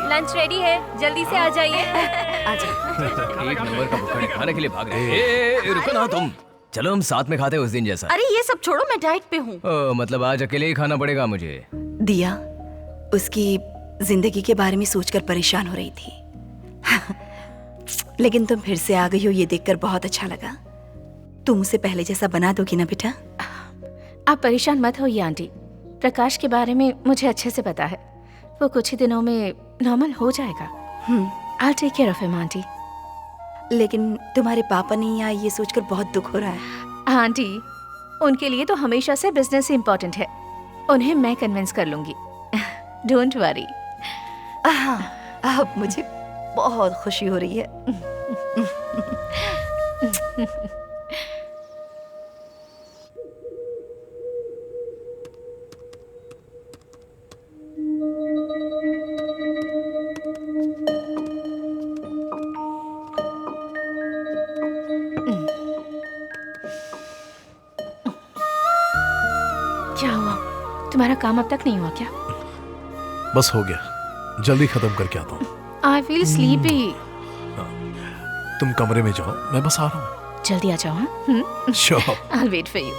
Lunch ready है, जल्दी से आ जाइए। एक नंबर का भुक्खड़ खाने के लिए भाग रहे हैं। रुको ना तुम, चलो हम साथ में खाते हैं उस दिन जैसा। अरे ये सब छोड़ो, मैं डाइट पे हूँ। मतलब आज अकेले ही खाना पड़ेगा मुझे। दिया उसकी जिंदगी के बारे में सोचकर परेशान हो रही थी लेकिन तुम फिर से आ गई हो, ये देखकर बहुत अच्छा लगा। तुम उसे पहले जैसा बना दोगी ना बेटा? आप परेशान मत होइए आंटी, प्रकाश के बारे में मुझे अच्छे से पता है, वो कुछ ही दिनों में नॉर्मल हो जाएगा। I'll take care of him, aunty. लेकिन तुम्हारे पापा नहीं आए, ये सोचकर बहुत दुख हो रहा है। आंटी, उनके लिए तो हमेशा से बिजनेस ही इम्पोर्टेंट है, उन्हें मैं कन्विंस कर लूंगी। Don't worry. अब मुझे बहुत खुशी हो रही है। क्या हुआ? तुम्हारा काम अब तक नहीं हुआ क्या? बस हो गया, जल्दी खत्म करके आता हूँ। I feel sleepy। तुम कमरे में जाओ, मैं बस आ रहा हूँ। जल्दी आ जाओ। हाँ? Sure। I'll wait for you।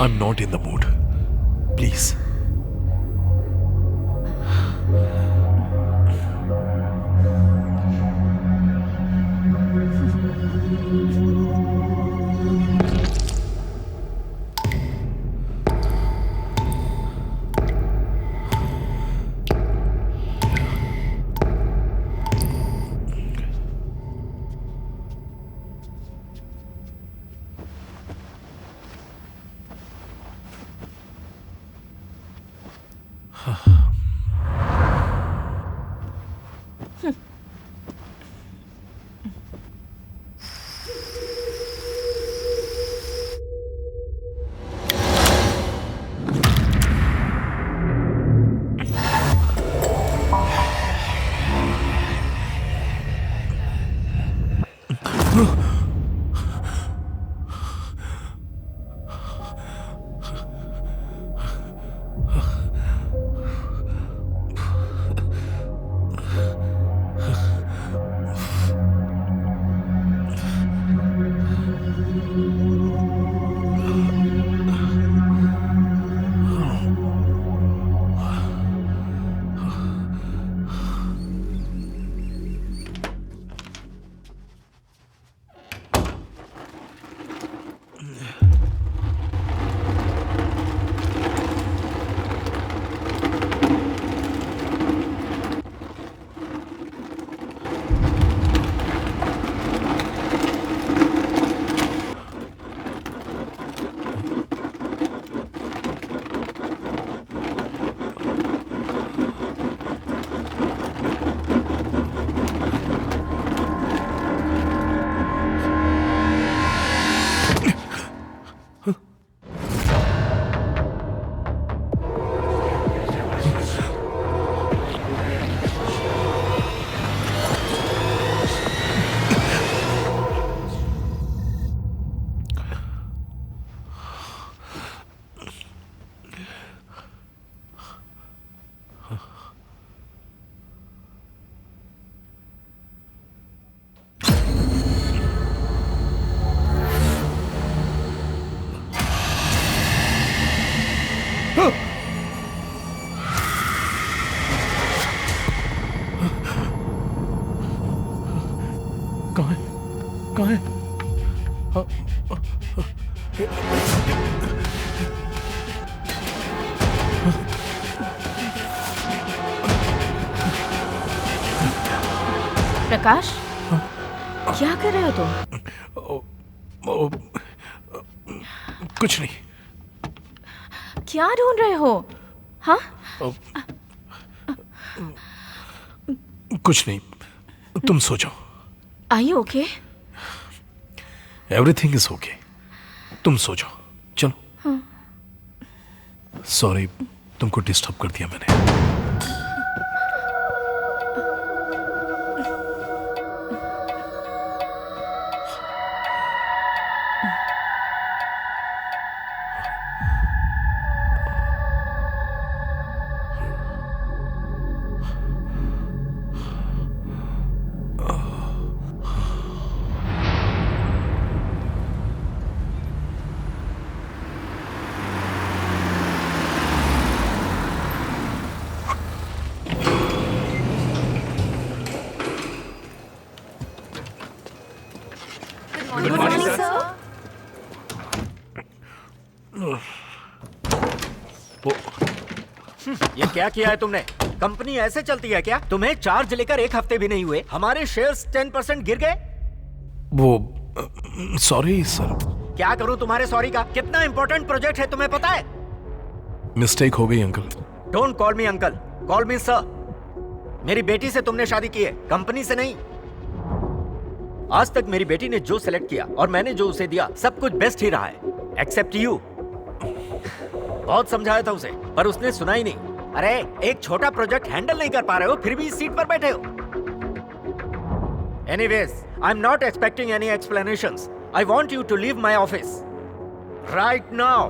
I am not in the mood, please. कहाँ है? कहाँ है? प्रकाश, क्या कर रहे हो तुम? कुछ नहीं। क्या ढूंढ रहे हो? हाँ? कुछ नहीं, तुम सो जाओ। Are you okay? Everything is okay, तुम सो जाओ। चलो। सॉरी, तुमको डिस्टर्ब कर दिया मैंने। ये क्या किया है तुमने? कंपनी ऐसे चलती है क्या? तुम्हें चार्ज लेकर 1 हफ्ते भी नहीं हुए, हमारे शेयर्स 10% गिर गए। वो सॉरी सर। क्या करूं तुम्हारे सॉरी का? कितना इंपॉर्टेंट प्रोजेक्ट है तुम्हें पता है? मिस्टेक हो गई uncle. Don't call me uncle, call me sir. मेरी बेटी से तुमने शादी की है, कंपनी से नहीं। आज तक मेरी बेटी ने जो सेलेक्ट किया और मैंने जो उसे दिया, सब कुछ बेस्ट ही रहा है, एक्सेप्ट यू। बहुत समझाया था उसे, पर उसने सुना ही नहीं। अरे एक छोटा प्रोजेक्ट हैंडल नहीं कर पा रहे हो, फिर भी इस सीट पर बैठे हो। Anyways, I am not expecting any explanations. I want you to leave my office right now.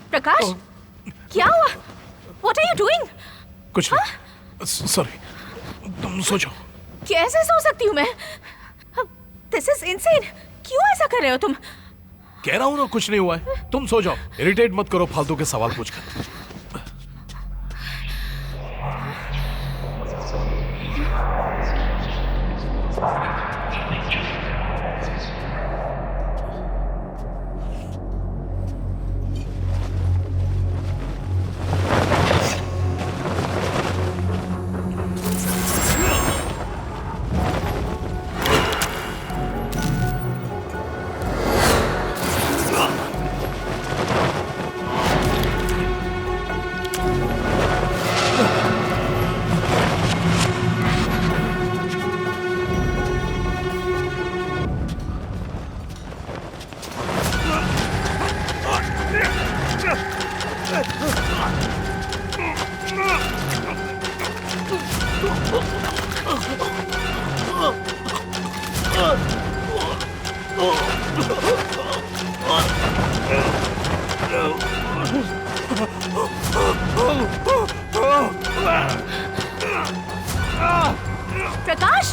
Prakash, क्या हुआ? What are you doing? कुछ नहीं, सॉरी। तुम सो जाओ। कैसे सो सकती हूँ मैं? This is insane. क्यों ऐसा कर रहे हो तुम? कह रहा हूं ना कुछ नहीं हुआ है, तुम सो जाओ। इरिटेट मत करो फालतू के सवाल पूछकर। प्रकाश,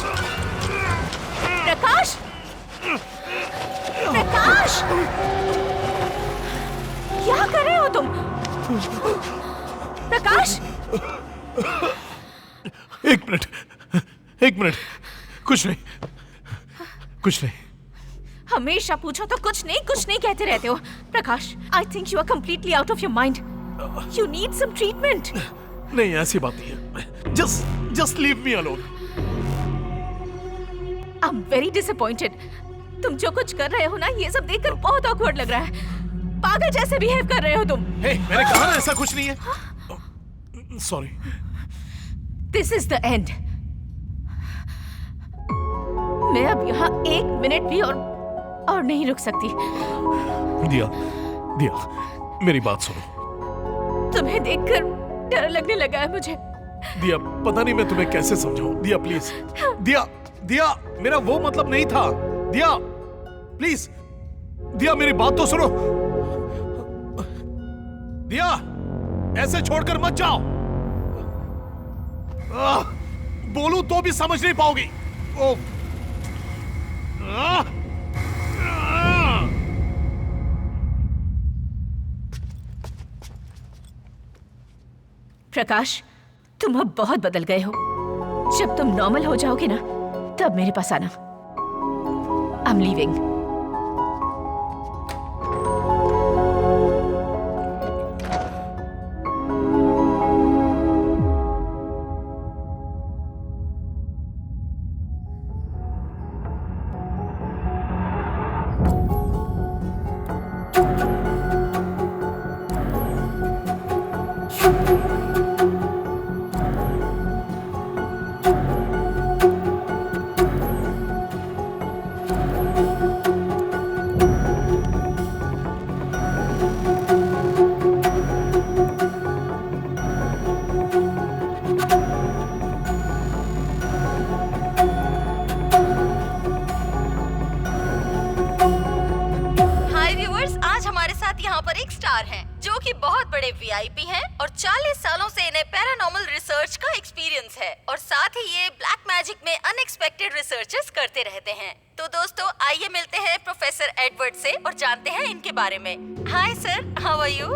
प्रकाश, प्रकाश, क्या कर रहे हो तुम? प्रकाश, एक मिनट, एक मिनट। कुछ नहीं, कुछ नहीं। हमेशा पूछो तो कुछ नहीं कहते रहते हो। Prakash, I think you are completely out of your mind. You need some treatment. नहीं, ऐसी बात नहीं है। Just leave me alone. I am very disappointed. तुम जो कुछ कर रहे हो ना, ये सब देखकर बहुत ऑकवर्ड लग रहा है। पागल जैसे बिहेव कर रहे हो तुम। हे, मैंने कहा ना ऐसा कुछ नहीं है। Sorry. This is the end. मैं अब यहाँ एक मिनट भी और नहीं रुक सकती। दिया, मेरी बात सुनो। तुम्हें देखकर डर लगने लगा है मुझे। दिया, पता नहीं मैं तुम्हें कैसे समझाऊं। दिया प्लीज। दिया, मेरा वो मतलब नहीं था। दिया प्लीज, दिया मेरी बात तो सुनो। दिया, ऐसे छोड़कर मत जाओ। बोलूं तो भी समझ नहीं पाओगी। प्रकाश, तुम अब बहुत बदल गए हो। जब तुम नॉर्मल हो जाओगे ना, तब मेरे पास आना। I am leaving. जो कि बहुत बड़े वीआईपी हैं और 40 सालों से इन्हें पैरानॉर्मल रिसर्च का एक्सपीरियंस है और साथ ही ये ब्लैक मैजिक में अनएक्सपेक्टेड रिसर्चेस करते रहते हैं। तो दोस्तों, आइए मिलते हैं प्रोफेसर एडवर्ड से और जानते हैं इनके बारे में। Hi sir, how are you?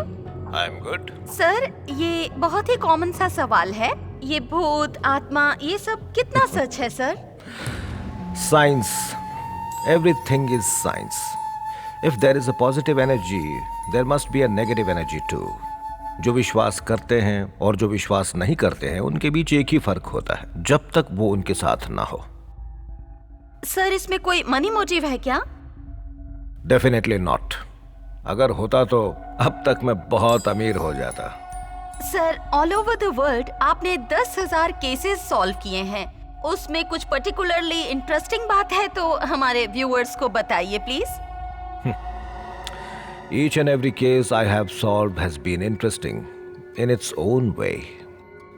I am good. Sir, ये बहुत ही कॉमन सा सवाल है, ये भूत, आत्मा, ये सब कितना सच है sir? Science, everything is science. If there is a positive energy, there must be a negative energy too. जो विश्वास करते हैं और जो विश्वास नहीं करते हैं, उनके बीच एक ही फर्क होता है, जब तक वो उनके साथ ना हो। सर इसमें कोई मनी मोटिव है क्या? Definitely not. अगर होता तो अब तक मैं बहुत अमीर हो जाता। Sir all over the world आपने 10,000 केसेस सॉल्व किए हैं, उसमें कुछ पर्टिकुलरली इंटरेस्टिंग बात है तो हमारे व्यूअर्स को बताइए please. Each and every case I have solved has been interesting in its own way.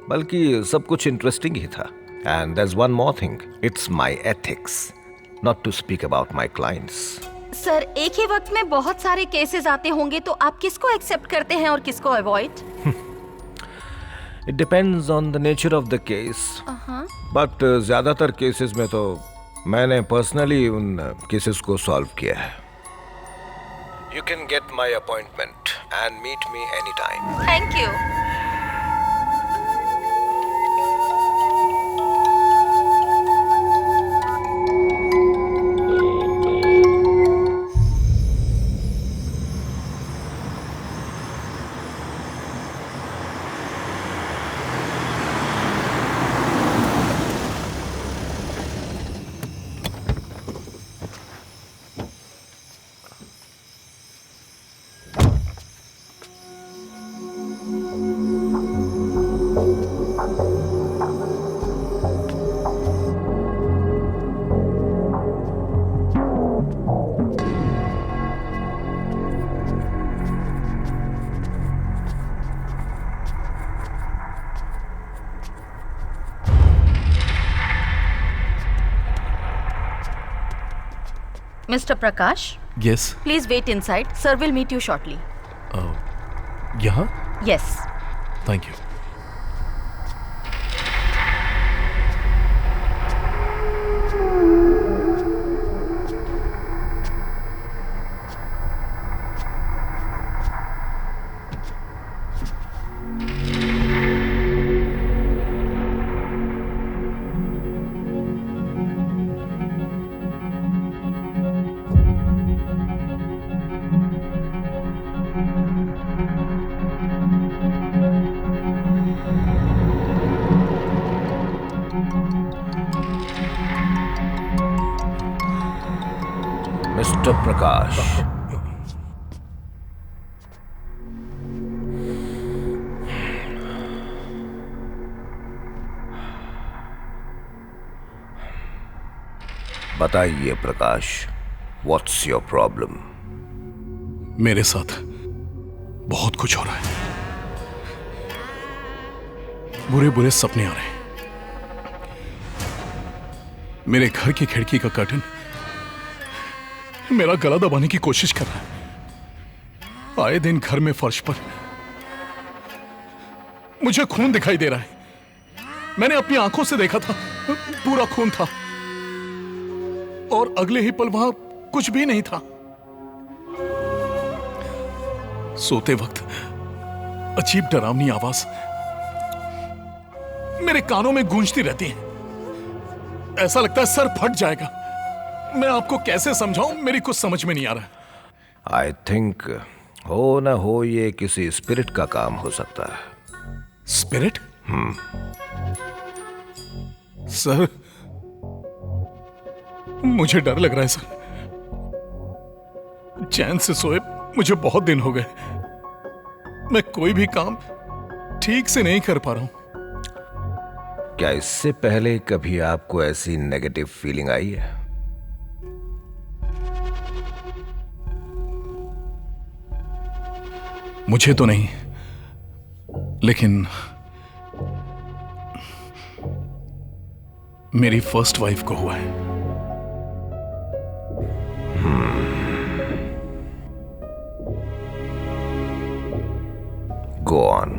बल्कि सब कुछ इंटरेस्टिंग ही था। And there's one more thing. It's my ethics not to speak about my clients. Sir एक ही वक्त में बहुत सारे cases आते होंगे तो आप किसको एक्सेप्ट करते हैं और किसको avoid? It depends on the nature of the case. But ज्यादातर केसेस में तो मैंने पर्सनली उन केसेस को सॉल्व किया है। You can get my appointment and meet me anytime. Thank you. Mr. Prakash, yes please wait inside. Sir will meet you shortly. यहाँ Yes. Thank you. Mr. Prakash. बताइए प्रकाश, what's your problem? मेरे साथ बहुत कुछ हो रहा है। बुरे बुरे सपने आ रहे हैं। मेरे घर की खिड़की का कर्टन मेरा गला दबाने की कोशिश कर रहा है। आए दिन घर में फर्श पर मुझे खून दिखाई दे रहा है। मैंने अपनी आंखों से देखा था, पूरा खून था और अगले ही पल वहां कुछ भी नहीं था। सोते वक्त अजीब डरावनी आवाज मेरे कानों में गूंजती रहती है। ऐसा लगता है सर फट जाएगा। मैं आपको कैसे समझाऊं, मेरी कुछ समझ में नहीं आ रहा। आई थिंक हो न हो ये किसी स्पिरिट का काम हो सकता है। स्पिरिट? सर मुझे डर लग रहा है सर। चैन से सोए मुझे बहुत दिन हो गए। मैं कोई भी काम ठीक से नहीं कर पा रहा हूं। क्या इससे पहले कभी आपको ऐसी नेगेटिव फीलिंग आई है? मुझे तो नहीं, लेकिन मेरी फर्स्ट वाइफ को हुआ है। Go on.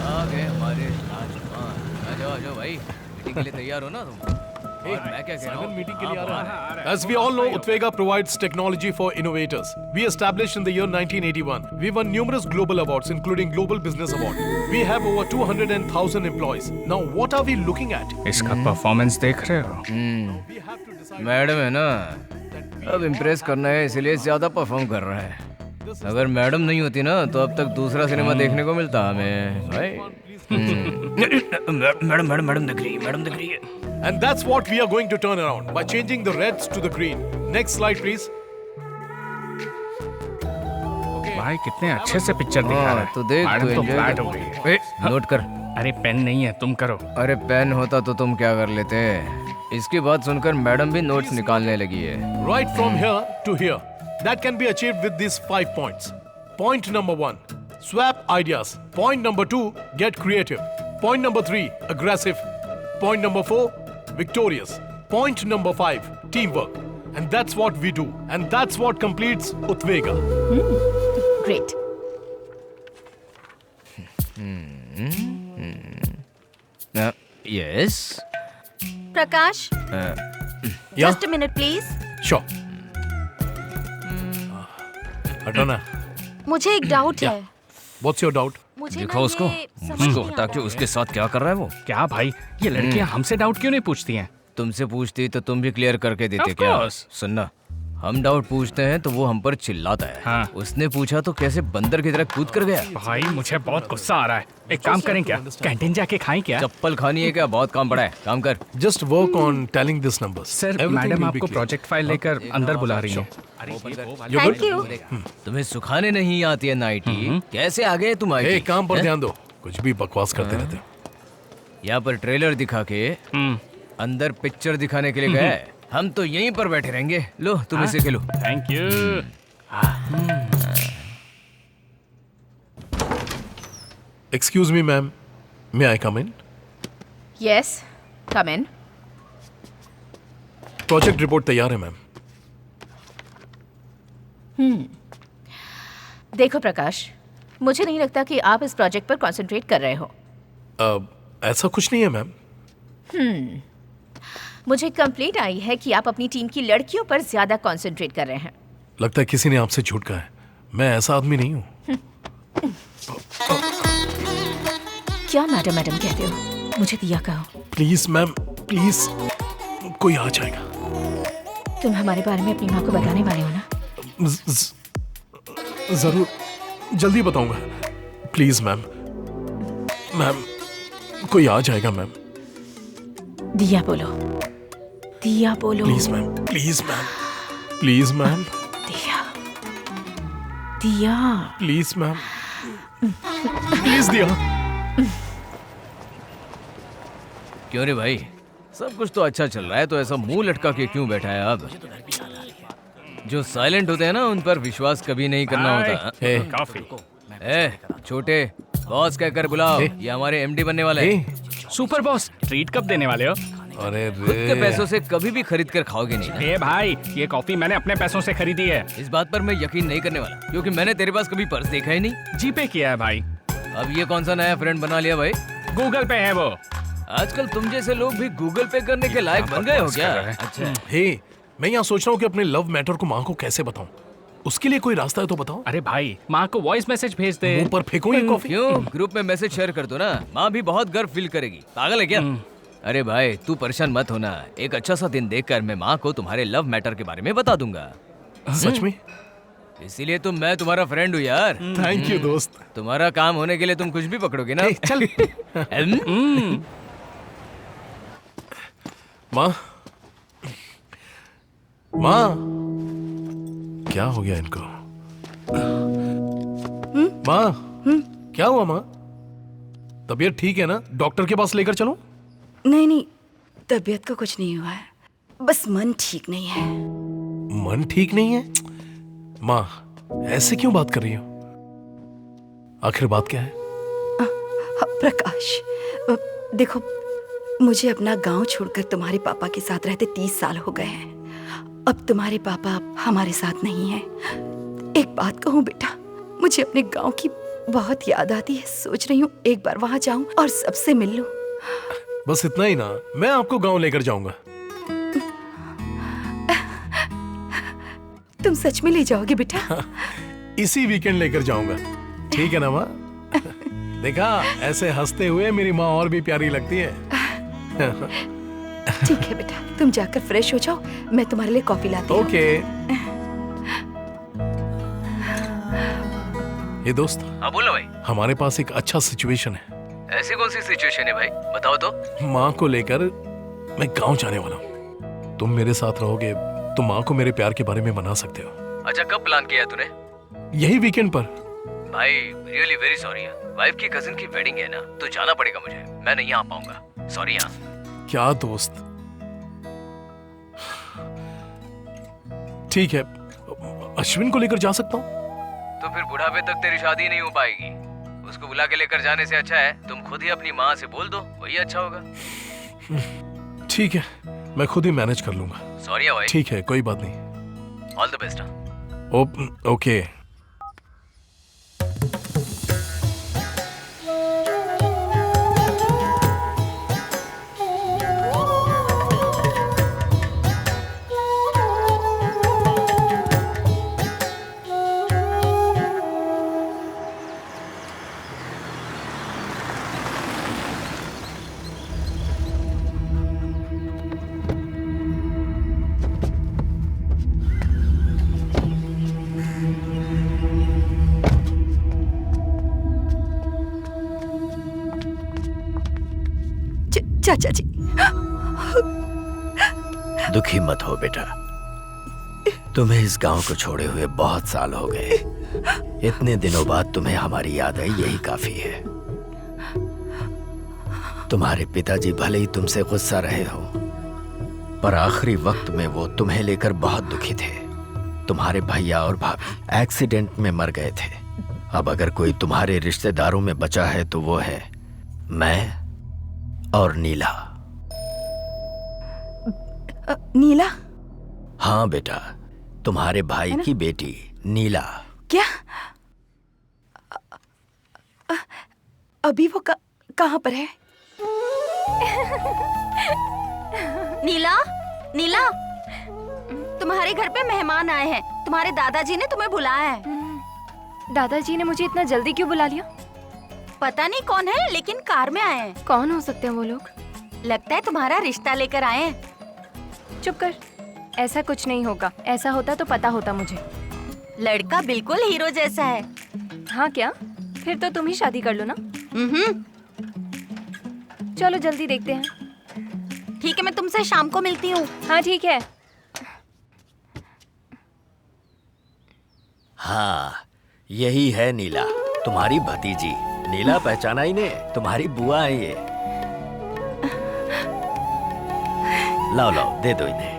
आ गए हमारे राजकुमार। आ जाओ भाई, मीटिंग के लिए तैयार हो ना तुम? और मैं क्या कह रहा हूँ? मीटिंग के लिए आ हाँ, रहा है। As we all know, Utwega provides technology for innovators. We established in the year 1981. We won numerous global awards, including Global Business Award. We have over 200,000 employees. Now, what are we looking at? इसका performance देख रहे हो? Madam है ना, अब impress करना है इसलिए ज्यादा परफॉर्म कर रहा है। अगर मैडम नहीं होती ना तो अब तक दूसरा सिनेमा देखने को मिलता हमें भाई। मैडम दिख रही है। And that's what we are going to turn around by changing the reds to the green. Next slide, please. भाई कितने अच्छे से पिक्चर दिखा रहा है। तो देख, मैडम तू तो enjoy फ्लैट कर। हो गई है। ए, नोट कर। अरे पेन नहीं है, तुम करो। अरे पेन होता तो तुम क्या कर लेते? इसकी बात सुनकर मैडम भी नोट्स निकालने लगी है। Right from here to here. That can be achieved with these 5 points. Point number 1, swap ideas. Point number 2, get creative. Point number 3, aggressive. Point number 4, victorious. Point number 5, teamwork. And that's what we do. And that's what completes Utwega. Great. Yes. Prakash, Yeah? Just a minute please. Sure. हटाना। मुझे एक doubt है। What's your doubt? मुझे देखो ना उसको, ये समझ उसको नहीं हटा आ के रहा उसके साथ क्या कर रहा है वो? क्या भाई, ये लड़कियां हमसे डाउट क्यों नहीं पूछती हैं? तुमसे पूछती तो तुम भी क्लियर करके देते Of क्या? course. सुनना, हम डाउट पूछते हैं तो वो हम पर चिल्लाता है। हाँ। उसने पूछा तो कैसे बंदर की तरह कूद कर गया। भाई मुझे बहुत गुस्सा आ रहा है। एक काम करें क्या, कैंटीन जाके खाएं क्या? चप्पल खानी है क्या? बहुत काम पड़ा है, काम कर। Just work on telling these numbers. Sir Everything madam will be आपको clear. प्रोजेक्ट फाइल लेकर अंदर बुला रही हैं। You're Thank good? you. तुम्हें सुखाने नहीं आती है नाइटी? कैसे आ गए तुम आईटी? Hey, काम पर ध्यान दो। कुछ भी बकवास करते रहते हो। यहाँ पर ट्रेलर दिखा के अंदर पिक्चर दिखाने के लिए गए। हम तो यहीं पर बैठे रहेंगे। लो तुम इसे खेलो। Thank you. Excuse me, ma'am. May I come in? Yes, come in. Project report तैयार है, मैम। देखो प्रकाश, मुझे नहीं लगता कि आप इस प्रोजेक्ट पर कंसंट्रेट कर रहे हो। ऐसा कुछ नहीं है, मैम। मुझे कंप्लेंट आई है कि आप अपनी टीम की लड़कियों पर ज्यादा कंसंट्रेट कर रहे हैं। लगता है किसी ने आपसे झूठ कहा है। मैं ऐसा आदमी नहीं हूँ। क्या मैडम मैडम कहते हो? मुझे दिया कहो। Please ma'am, please. कोई आ जाएगा। तुम हमारे बारे में अपनी माँ को बताने वाले हो ना? जरूर, जल्दी बताऊंगा। Please ma'am. मैम, कोई आ जाएगा मैम। दिया बोलो, दिया बोलो। Please ma'am, please ma'am, please ma'am, दिया, दिया। प्लीज मैम, प्लीज दिया। क्यों रे भाई, सब कुछ तो अच्छा चल रहा है तो ऐसा मुंह लटका के क्यों बैठा है? अब जो साइलेंट होते हैं ना उन पर विश्वास कभी नहीं करना होता। ए, कॉफी। छोटे बॉस कहकर बुलाओ, ये हमारे एमडी बनने वाले हैं। सुपर बॉस, ट्रीट कब देने वाले हो? अरे खुद के रे, पैसों से कभी भी खरीद कर खाओगे नहीं ना? ए भाई, ये कॉफी मैंने अपने पैसों से खरीदी है। इस बात पर मैं यकीन नहीं करने वाला, क्योंकि मैंने तेरे पास कभी पर्स देखा ही नहीं। जीपे किया है भाई। अब ये कौन सा नया फ्रेंड बना लिया भाई? गूगल पे है वो। आजकल तुम जैसे लोग भी गूगल पे करने के लायक बन गए हो क्या? अच्छा, हे, मैं यहाँ सोच रहा हूँ कि अपने लव मैटर को माँ को कैसे बताऊँ। उसके लिए कोई रास्ता है तो बताओ। अरे भाई, माँ को वॉइस मैसेज भेज दे। मुंह पर फेंको ये कॉफी। क्यों? ग्रुप में मैसेज शेयर कर दो ना, माँ भी बहुत गर्व फील करेगी। पागल है क्या? अरे भाई तू परेशान मत होना, एक अच्छा सा दिन देखकर मैं माँ को तुम्हारे लव मैटर के बारे में बता दूंगा। सच में? इसीलिए तो मैं तुम्हारा फ्रेंड हूँ यार। थैंक यू दोस्त। तुम्हारा काम होने के लिए तुम कुछ भी पकड़ोगे ना? चल। माँ, माँ, क्या हो गया इनको? माँ, क्या हुआ माँ? तबीयत ठीक है ना? डॉक्टर के पास लेकर चलो। नहीं नहीं, तबीयत को कुछ नहीं हुआ है, बस मन ठीक नहीं है। मन ठीक नहीं है? माँ, ऐसे क्यों बात कर रही हो? आखिर बात क्या है? प्रकाश, देखो, मुझे अपना गांव छोड़कर तुम्हारे पापा के साथ रहते 30 साल हो गए हैं। अब तुम्हारे पापा हमारे साथ नहीं हैं। एक बात कहूँ बेटा, मुझे अपने गांव की बहुत याद आती है। सोच रही हूँ एक बार वहां जाऊं और सबसे मिल लूं। बस इतना ही ना, मैं आपको गांव लेकर जाऊंगा। तुम सच में ले जाओगे बेटा? इसी वीकेंड लेकर जाऊंगा, ठीक है ना माँ? देखा, ऐसे हंसते हुए मेरी माँ और भी प्यारी लगती है। ठीक है बेटा, तुम जाकर फ्रेश हो जाओ, मैं तुम्हारे लिए कॉफी लाती हूँ। ओके। ये दोस्त, हाँ बोलो भाई। हमारे पास एक अच्छा सिचुएशन है। ऐसी कौन सी सिचुएशन है भाई, बताओ तो। माँ को लेकर मैं गांव जाने वाला हूँ। तुम मेरे साथ रहोगे तो माँ को मेरे प्यार के बारे में मना सकते हो। अच्छा, कब प्लान किया तूने? यही वीकेंड पर। भाई रियली वेरी सॉरी यार, वाइफ की कजिन की वेडिंग है ना, तो जाना पड़ेगा मुझे, मैं नहीं आ पाऊंगा, सॉरी यार। क्या दोस्त, ठीक है, अश्विन को लेकर जा सकता हूँ। तो फिर बुढ़ापे तक तेरी शादी नहीं हो पाएगी। उसको बुला के लेकर जाने से अच्छा है तुम खुद ही अपनी माँ से बोल दो, वही अच्छा होगा। ठीक है, मैं खुद ही मैनेज कर लूंगा। सॉरी भाई। ठीक है, कोई बात नहीं। All the best. ओके। चाचा जी, दुखी मत हो बेटा, तुम्हें इस गांव को छोड़े हुए बहुत साल हो गए। इतने दिनों बाद तुम्हें हमारी याद आई, यही काफी है। तुम्हारे पिताजी भले ही तुमसे गुस्सा रहे हो, पर आखिरी वक्त में वो तुम्हें लेकर बहुत दुखी थे। तुम्हारे भैया और भाभी एक्सीडेंट में मर गए थे। अब अगर कोई तुम्हारे रिश्तेदारों में बचा है तो वो है मैं और नीला। नीला? हाँ बेटा, तुम्हारे भाई की बेटी नीला। क्या? अभी वो कहाँ पर है? नीला, नीला, तुम्हारे घर पे मेहमान आए हैं। तुम्हारे दादाजी ने तुम्हें बुलाया है। दादाजी ने मुझे इतना जल्दी क्यों बुला लिया? पता नहीं कौन है, लेकिन कार में आए हैं। कौन हो सकते हैं वो लोग? लगता है तुम्हारा रिश्ता लेकर आए हैं। चुप कर, ऐसा कुछ नहीं होगा। ऐसा होता तो पता होता मुझे। लड़का बिल्कुल हीरो जैसा है। हाँ क्या? फिर तो तुम ही शादी कर लो ना। चलो जल्दी देखते हैं। ठीक है, मैं तुमसे शाम को मिलती हूँ। हाँ ठीक है। हाँ, यही है नीला, तुम्हारी भतीजी। नीला पहचाना ही ने, तुम्हारी बुआ है ये। लाओ लाओ, दे दो इन्हें।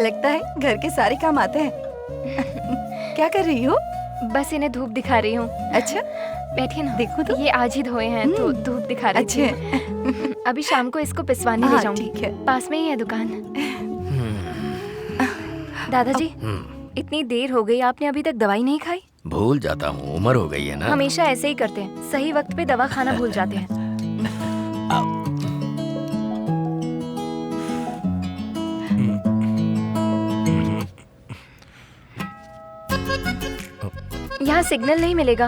लगता है घर के सारे काम आते हैं। क्या कर रही हो? बस इन्हें धूप दिखा रही हूँ। अच्छा, बैठिए ना। देखो तो। ये आज ही धोए हैं तो धूप दिखा रही थी। अच्छा। अभी शाम को इसको पिसवाने ले हाँ, जाऊंगी। ठीक है। पास में ही है दुकान। दादाजी, इतनी देर हो गई, आपने अभी तक दवाई नहीं खाई? भूल जाता हूँ, उम्र हो गई है ना। हमेशा ऐसे ही करते हैं, सही वक्त पे दवा खाना भूल जाते हैं। यहाँ सिग्नल नहीं मिलेगा।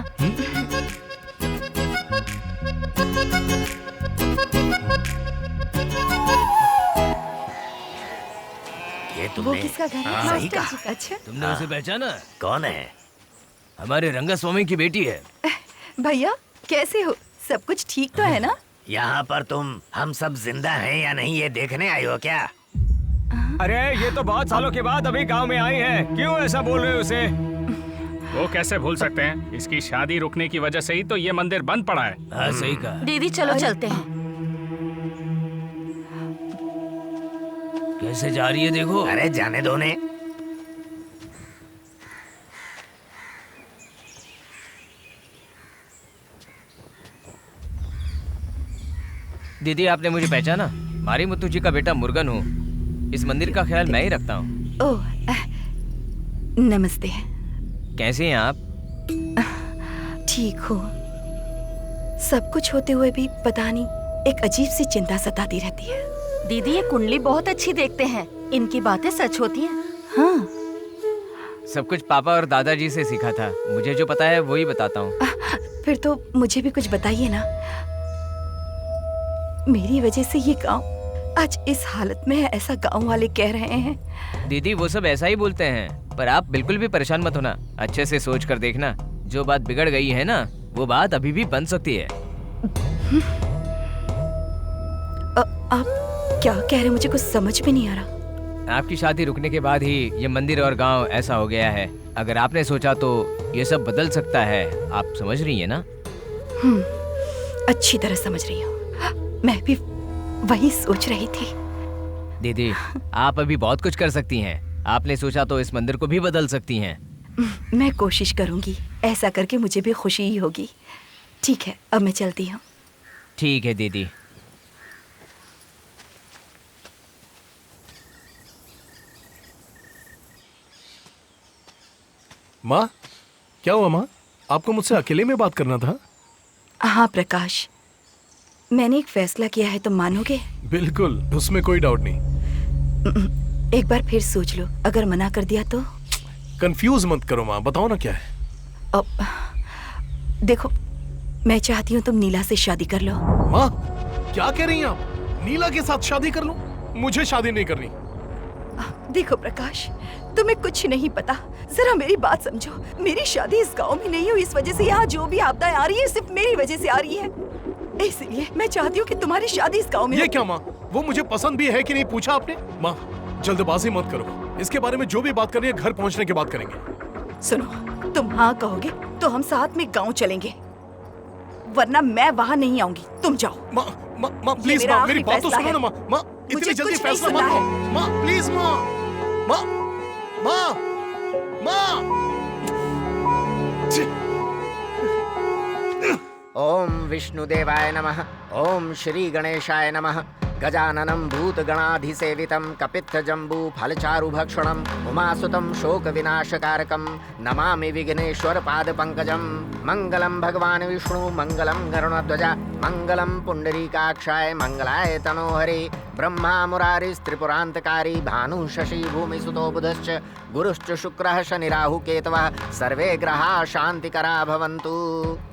ये वो तुमने किसका घर है? सही मास्टर कहा। जी का। अच्छा तुमने उसे पहचाना? कौन है? हमारे रंगास्वामी की बेटी है। भैया, कैसे हो? सब कुछ ठीक तो है ना? यहाँ पर तुम हम सब जिंदा हैं या नहीं ये देखने आई हो क्या? अरे ये तो बहुत सालों के बाद अभी गांव में आई है, क्यों ऐसा बोल रहे हो उसे? वो कैसे भूल सकते हैं? इसकी शादी रुकने की वजह से ही तो ये मंदिर बंद पड़ा है। हाँ सही कहा। दीदी चलो चलते हैं। कैसे जा रही है देखो। अरे जाने दो ने। दीदी आपने मुझे पहचाना? मारी मुत्तू जी का बेटा मुर्गन हूँ। इस मंदिर का ख्याल मैं ही रखता हूँ। ओह, नमस्ते। कैसे हैं आप? ठीक हूँ। सब कुछ होते हुए भी पता नहीं एक अजीब सी चिंता सताती रहती है। दीदी ये कुंडली बहुत अच्छी देखते हैं, इनकी बातें सच होती हैं। हाँ, सब कुछ पापा और दादाजी से सीखा था। मुझे जो पता है वो ही बताता हूँ। फिर तो मुझे भी कुछ बताइए ना। मेरी वजह से ये गांव आज इस हालत में है, ऐसा गांव वाले कह रहे हैं। दीदी वो सब ऐसा ही बोलते हैं, पर आप बिल्कुल भी परेशान मत होना। अच्छे से सोच कर देखना, जो बात बिगड़ गई है ना, वो बात अभी भी बन सकती है। आप क्या कह रहे हैं? मुझे कुछ समझ में नहीं आ रहा। आपकी शादी रुकने के बाद ही ये मंदिर और गांव ऐसा हो गया है। अगर आपने सोचा तो ये सब बदल सकता है। आप समझ रही है ना? अच्छी तरह समझ रही हूँ। मैं भी वही सोच रही थी। दीदी आप अभी बहुत कुछ कर सकती हैं। आपने सोचा तो इस मंदिर को भी बदल सकती हैं। मैं कोशिश करूंगी। ऐसा करके मुझे भी खुशी ही होगी। ठीक है, अब मैं चलती हूँ। ठीक है दीदी। माँ, क्या हुआ माँ? आपको मुझसे अकेले में बात करना था? हाँ प्रकाश, मैंने एक फैसला किया है, तुम मानोगे? बिल्कुल, उसमें कोई डाउट नहीं। एक बार फिर सोच लो, अगर मना कर दिया तो? कंफ्यूज मत करो माँ, बताओ ना क्या है। अब देखो, मैं चाहती हूँ तुम नीला से शादी कर लो। माँ, क्या कह रही हैं आप? नीला के साथ शादी कर लूं? मुझे शादी नहीं करनी। देखो प्रकाश, तुम्हें कुछ नहीं पता। जरा मेरी बात समझो। मेरी शादी इस गांव में नहीं हुई, इस वजह से यहाँ जो भी आपदाएं आ रही है सिर्फ मेरी वजह से आ रही है। इसलिए मैं चाहती हूँ कि तुम्हारी शादी इस गांव में। ये क्या माँ? वो मुझे पसंद भी है कि नहीं पूछा आपने? माँ, जल्दबाजी मत करो। इसके बारे में जो भी बात करनी है घर पहुँचने के बाद करेंगे। सुनो, तुम हाँ कहोगे तो हम साथ में गाँव चलेंगे, वरना मैं वहाँ नहीं आऊंगी। तुम जाओ। माँ, माँ प्लीज माँ, मेरी बात तो सुनो ना माँ। माँ, इतनी जल्दी फैसला मत लो। माँ प्लीज माँ, माँ, माँ, माँ। ओम विष्णुदेवाय नमः। ओम श्री गणेशाय नमः। गजाननं भूतगणाधिसेवितं कपित्थजम्बू फलचारुभक्षणं उमासुतं शोकविनाशकारकं नमामि विघ्नेश्वर पादपङ्कजं। मङ्गलं भगवान् विष्णु मङ्गलं गरुडध्वज मङ्गलं पुण्डरीकाक्षाय मङ्गलाय तनोहरे। ब्रह्मा मुरारिस्त्रिपुरान्तकारी भानु शशि भूमिसुतो बुधश्च गुरुश्च शुक्रः शनिराहु केतवः सर्वे ग्रहाः शान्तिकरा भवन्तु।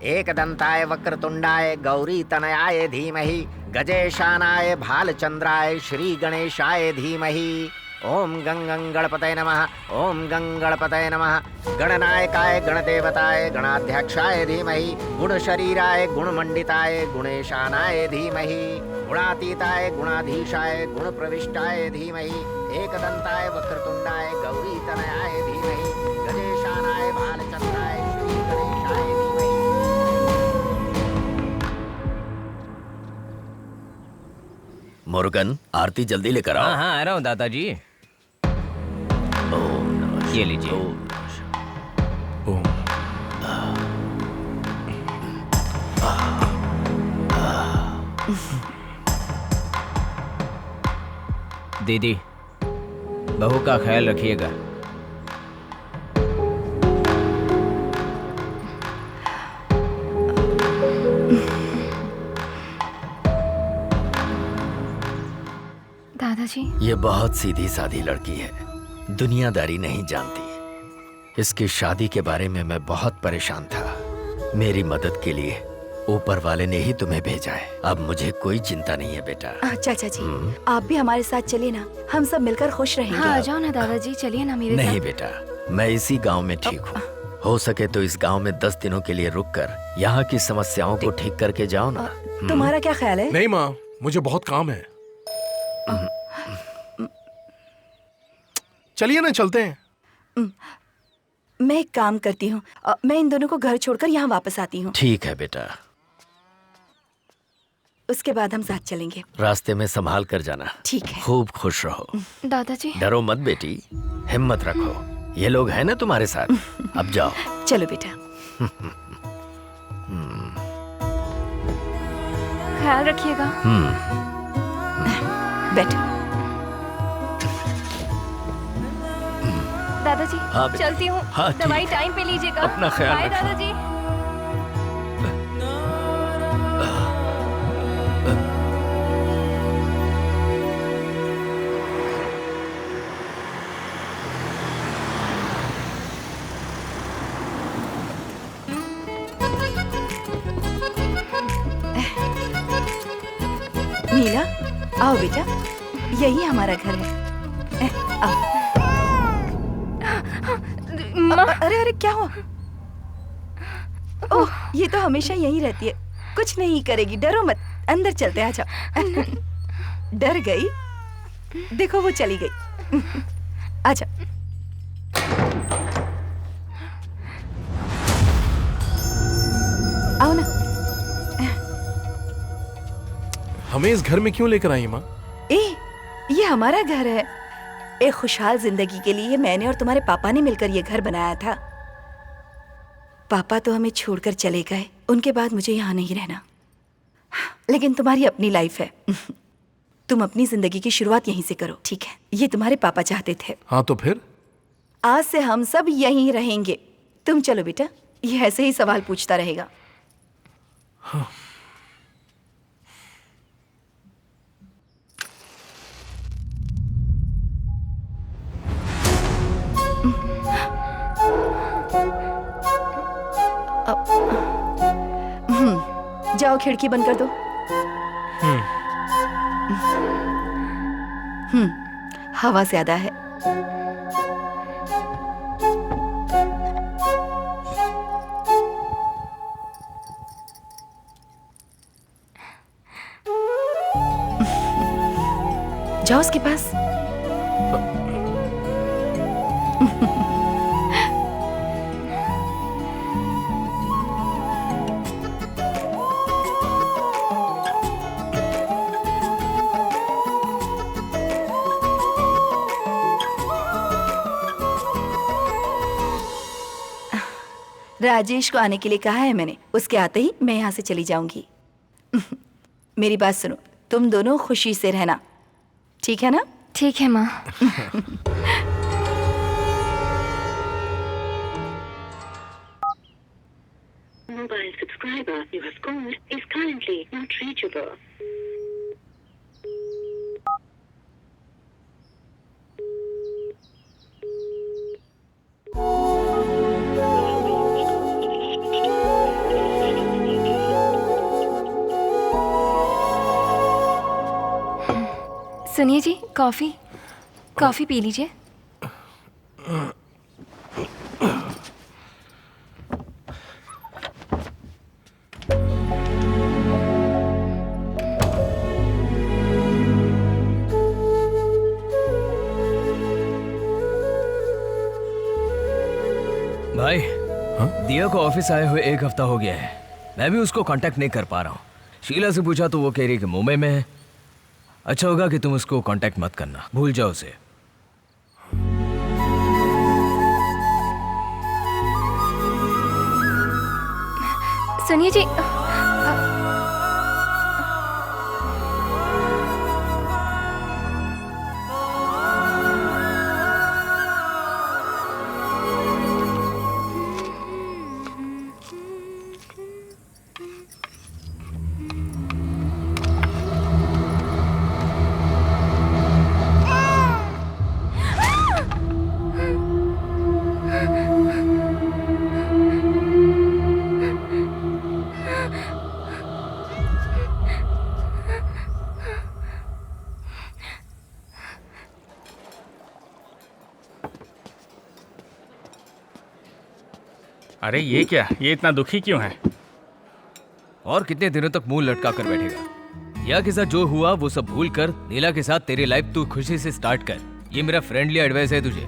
एकदन्ताय वक्रतुण्डाय गौरीतनयाय धीमहि गजेशानाय भालचंद्राय श्री गणेशाय धीमहि। ओम गंगं गणपतये नमः। ओम गंगणपतये नमः। गणनायकाय गणदेवताय गणाध्यक्षाय धीमहि गुणशरीराय गुणमंडिताय गुणेशानाय धीमहि गुणातीताय गुणाधीशाय गुणप्रविष्टाय धीमहि एकदंताय वक्रतुंडाय गौरीतनयाय धीमहि गजेशानाय भालचंद्राय श्री गणेशाय धीमहि। मुर्गन, आरती जल्दी लेकर आओ। हाँ हाँ आ रहा हूँ दादाजी। ये लीजिए। ओम। दीदी बहू का ख्याल रखिएगा। दादाजी, ये बहुत सीधी सादी लड़की है, दुनियादारी नहीं जानती। इसकी शादी के बारे में मैं बहुत परेशान था। मेरी मदद के लिए ऊपर वाले ने ही तुम्हें भेजा है। अब मुझे कोई चिंता नहीं है बेटा। चाचा जी, आप भी हमारे साथ चलिए ना, हम सब मिलकर खुश रहेंगे। हाँ आ जाओ ना दादाजी, चलिए ना मेरे नहीं साथ। बेटा, मैं इसी गांव में ठीक हूँ। हो सके तो इस गांव में 10 दिनों के लिए रुककर यहाँ की समस्याओं को ठीक करके जाओ ना। तुम्हारा क्या ख्याल है? नहीं माँ, मुझे बहुत काम है। चलिए ना, चलते हैं। मैं एक काम करती हूँ, मैं इन दोनों को घर छोड़कर यहाँ वापस आती हूँ। ठीक है बेटा, उसके बाद हम साथ चलेंगे। रास्ते में संभाल कर जाना। ठीक है। खूब खुश रहो। दादाजी, डरो मत बेटी, हिम्मत रखो। ये लोग हैं ना तुम्हारे साथ। अब जाओ। चलो बेटा। ख्याल रखिएगा। बैठो। दादाजी हाँ बेटा। चलती हूँ। हाँ, ठीक। दवाई टाइम पे लीजिएगा। अपना ख्याल बाय रखना। दादाजी। नीला, आओ बेटा, यही हमारा घर है। आओ। अरे अरे क्या हुआ? ओह, ये तो हमेशा यहीं रहती है, कुछ नहीं करेगी, डरो मत। अंदर चलते हैं, आ जाओ। डर गई? देखो वो चली गई। आजा। आओ ना। हमें इस घर में क्यों लेकर आई माँ? ये हमारा घर है। एक खुशहाल जिंदगी के लिए मैंने और तुम्हारे पापा ने मिलकर ये घर बनाया था। पापा तो हमें छोड़कर चले गए, उनके बाद मुझे यहाँ नहीं रहना। लेकिन तुम्हारी अपनी लाइफ है। तुम अपनी जिंदगी की शुरुआत यहीं से करो, ठीक है? ये तुम्हारे पापा चाहते थे। हाँ तो फिर? आज से हम सब यहीं रहेंगे। तुम चलो बेटा, ये ऐसे ही सवाल पूछता रहेगा। हाँ। जाओ खिड़की बंद कर दो। हवा ज्यादा है। जाओ उसके पास। राजेश को आने के लिए कहा है मैंने, उसके आते ही मैं यहाँ से चली जाऊंगी। मेरी बात सुनो, तुम दोनों खुशी से रहना, ठीक है ना? ठीक है माँ। Mobile subscriber you have called is currently not reachable. सुनिए जी, कॉफी पी लीजिए। भाई, दिया को ऑफिस आए हुए 1 हफ्ता हो गया है। मैं भी उसको कांटेक्ट नहीं कर पा रहा हूँ। शीला से पूछा तो वो कह रही कि मुंबई में है। अच्छा होगा कि तुम उसको कांटेक्ट मत करना, भूल जाओ उसे। सुनिए जी, अरे ये क्या, ये इतना दुखी क्यों है? और कितने दिनों तक मुंह लटका कर बैठेगा? दिया के साथ जो हुआ वो सब भूल कर नीला के साथ तेरी लाइफ तू खुशी से स्टार्ट कर। ये मेरा फ्रेंडली एडवाइस है तुझे।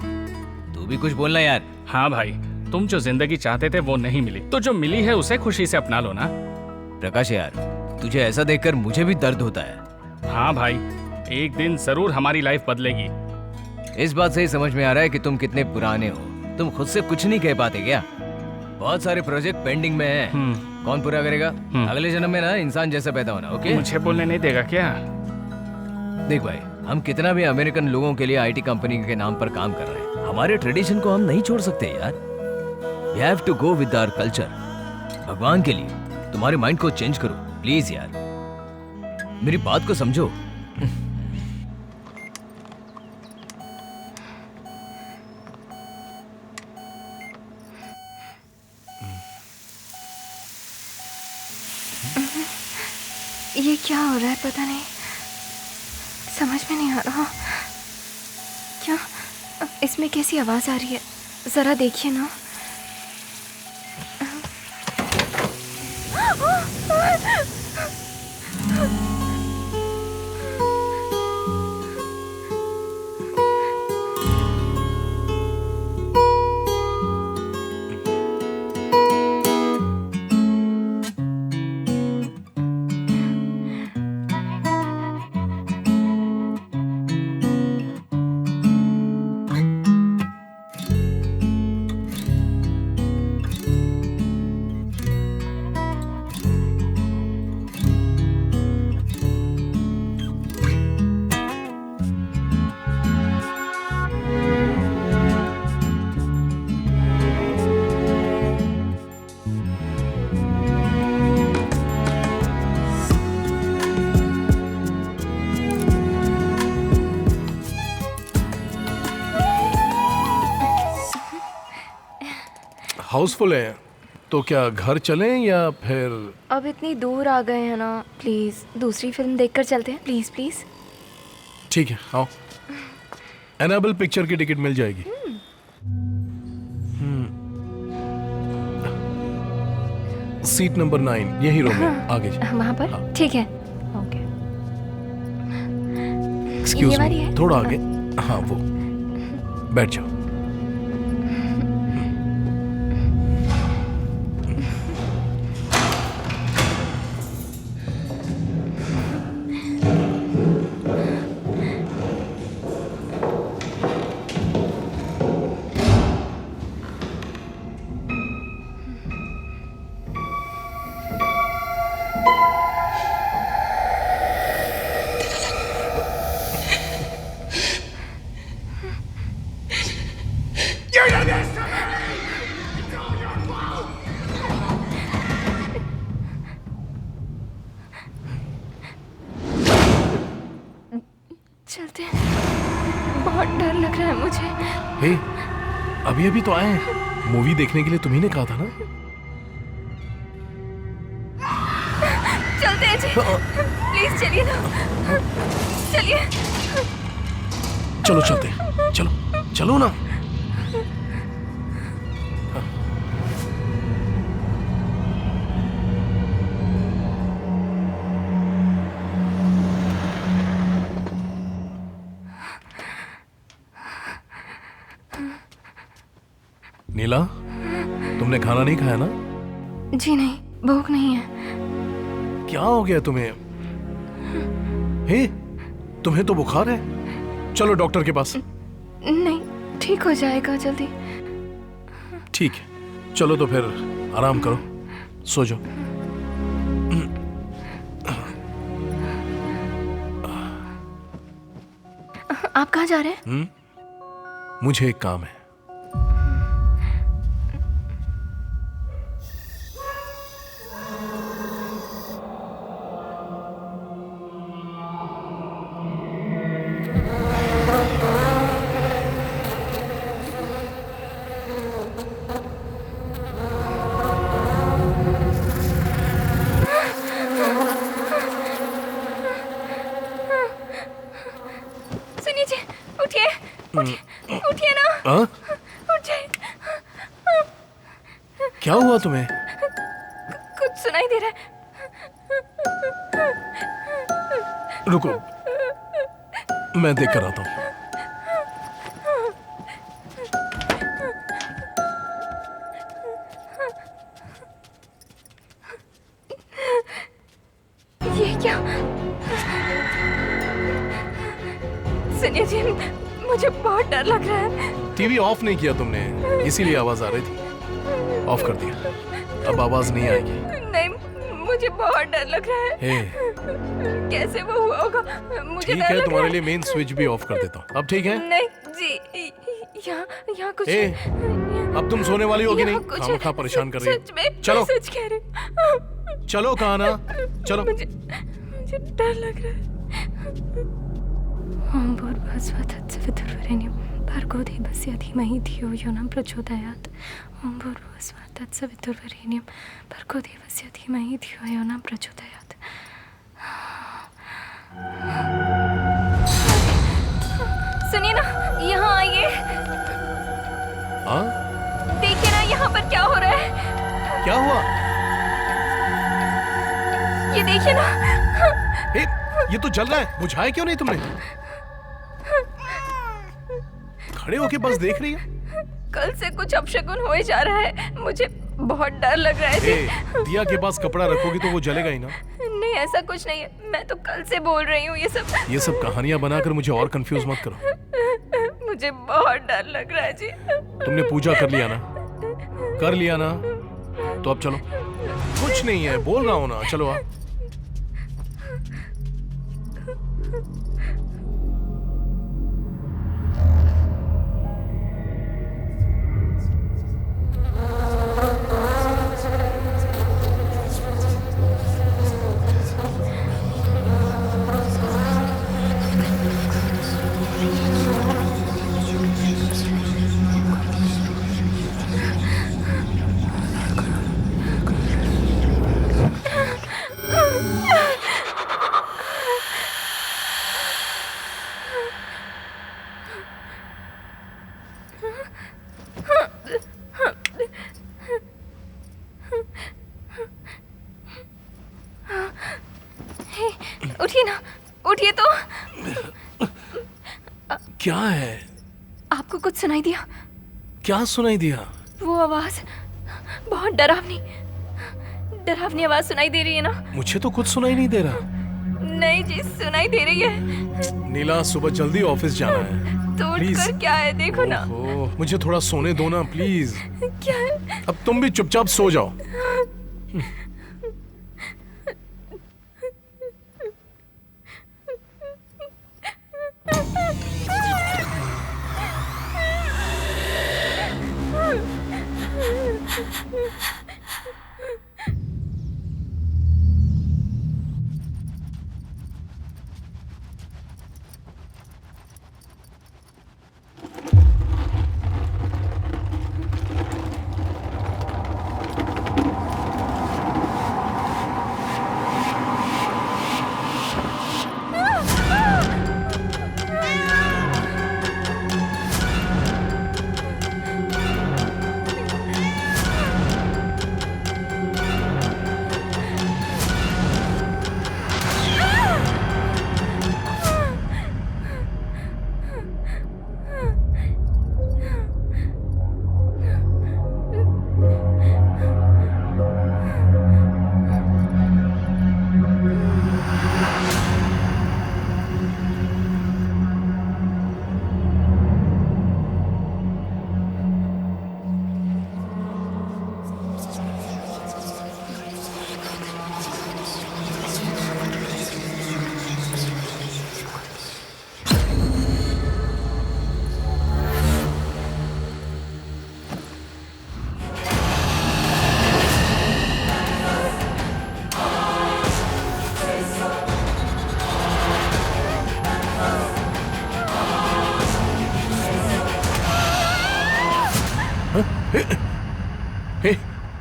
तू भी कुछ बोलना यार। हाँ भाई, तुम जो जिंदगी चाहते थे वो नहीं मिली, तो जो मिली है उसे खुशी से अपना लो ना। प्रकाश यार, तुझे ऐसा देखकर मुझे भी दर्द होता है। हाँ भाई, एक दिन जरूर हमारी लाइफ बदलेगी। इस बात से ही समझ में आ रहा है कि तुम कितने पुराने हो। तुम खुद से कुछ नहीं कह पाते क्या? बहुत सारे प्रोजेक्ट पेंडिंग में हैं। कौन पूरा करेगा? अगले जन्म में ना इंसान जैसा पैदा होना। ओके, मुझे बोलने नहीं देगा क्या? देख भाई, हम कितना भी अमेरिकन लोगों के लिए आईटी कंपनी के नाम पर काम कर रहे हैं, हमारे ट्रेडिशन को हम नहीं छोड़ सकते यार। We have to go with our culture। भगवान के लिए तुम्हारे माइंड को चेंज करो प्लीज यार, मेरी बात को समझो। ये क्या हो रहा है पता नहीं, समझ में नहीं आ रहा। क्या इसमें कैसी आवाज आ रही है? जरा देखिए ना। हाउसफुल है तो क्या घर चलें या फिर? अब इतनी दूर आ गए हैं ना, प्लीज दूसरी फिल्म देखकर चलते हैं। Please please. ठीक है, आओ। एनाबेल पिक्चर की टिकट मिल जाएगी। सीट नंबर 9 यही रूम है, आगे जाओ। वहाँ पर? हाँ। ठीक है, ओके। एक्सक्यूज ये वाली मी, है? थोड़ा आगे। हाँ, वो बैठ जाओ। चलते हैं, बहुत डर लग रहा है मुझे। हे, अभी अभी तो आए हैं। मूवी देखने के लिए तुम्ही ने कहा था ना? चलते हैं जी, प्लीज चलिए ना, चलिए। चलो चलते हैं, चलो चलो ना। नीला, तुमने खाना नहीं खाया ना? जी नहीं, भूख नहीं है। क्या हो गया तुम्हें? हे, तुम्हें तो बुखार है। चलो डॉक्टर के पास। नहीं, ठीक हो जाएगा जल्दी। ठीक है, चलो तो फिर आराम करो, सो जाओ। आप कहाँ जा रहे हैं? मुझे एक काम है। सुनिए जी, उठिए, उठिए, उठिए ना। हाँ? उठ जाइए। क्या हुआ तुम्हें? कुछ सुनाई दे रहा है। रुको, मैं देख कर आता हूँ। ये क्या? सुनिए जी, मुझे बहुत डर लग रहा है। टीवी ऑफ नहीं किया तुमने, इसीलिए आवाज आ रही थी। ऑफ कर दिया, अब आवाज नहीं आएगी। नहीं, मुझे बहुत डर लग रहा है। हे, कैसे वो हुआ होगा? मुझे ठीक डर है, लग तुम्हारे रहा लिए मेन स्विच भी ऑफ कर देता हूँ। अब ठीक है? नहीं जी, यहाँ कुछ ए, अब तुम सोने वाली होगी नहीं? यहाँ कुछ खामखा परेशान कर रही सच में, है। चलो मैं सच कह रही हूँ। चलो कहा ना, चलो। मुझे डर लग रहा है। ओम भूर्भुवस्सुः तत्सवितुर्वरेण्यं भर्गो देवस्य धीमहि धियो यो न प्रचोदयात्। ओम भूर्भुवस्सुः तत्सवितुर्वरेण्यं भर्गो देवस्य धीमहि धियो यो न प्रचोदयात्। सुनिए ना, यहाँ आइए। हाँ? देखिए ना यहाँ पर क्या हो रहा है। क्या हुआ? ये देखिए ना। ए, ये तो जल रहा है, बुझाया क्यों नहीं तुमने? खड़े होके बस देख रही है। कल से कुछ अपशगुन हो ही जा रहा है, मुझे बहुत डर लग रहा है जी। दिया के पास कपड़ा रखोगी तो वो जलेगा ही ना। नहीं, ऐसा कुछ नहीं है, मैं तो कल से बोल रही हूँ ये सब कहानियां बनाकर मुझे और कंफ्यूज मत करो। मुझे बहुत डर लग रहा है जी। तुमने पूजा कर लिया ना? कर लिया ना? तो अब चलो। कुछ नहीं है, बोल रहा हूँ ना, चलो आप। उठिए ना, उठिए तो। क्या है? आपको कुछ सुनाई दिया? क्या सुनाई दिया? वो आवाज बहुत डरावनी आवाज सुनाई दे रही है ना? मुझे तो कुछ सुनाई नहीं दे रहा। नहीं जी, सुनाई दे रही है। नीला, सुबह जल्दी ऑफिस जाना है। तो उठकर क्या है, देखो ना। मुझे थोड़ा सोने दो ना प्लीज। क्या है? अब तुम भी चुपचाप सो जाओ।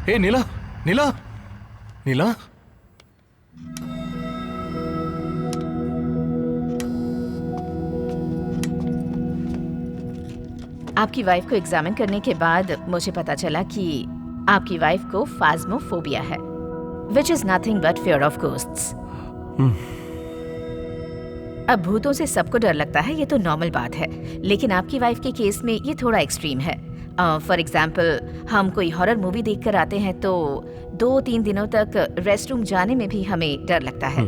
हे नीला, नीला, नीला। आपकी वाइफ को एग्जामिन करने के बाद मुझे पता चला कि आपकी वाइफ को फाज्मोफोबिया है, which is nothing but fear of ghosts. अब भूतों से सबको डर लगता है, ये तो नॉर्मल बात है, लेकिन आपकी वाइफ के केस में ये थोड़ा एक्सट्रीम है फॉर एग्जाम्पल हम कोई हॉरर मूवी देख कर आते हैं तो 2-3 दिनों तक रेस्ट रूम जाने में भी हमें डर लगता है,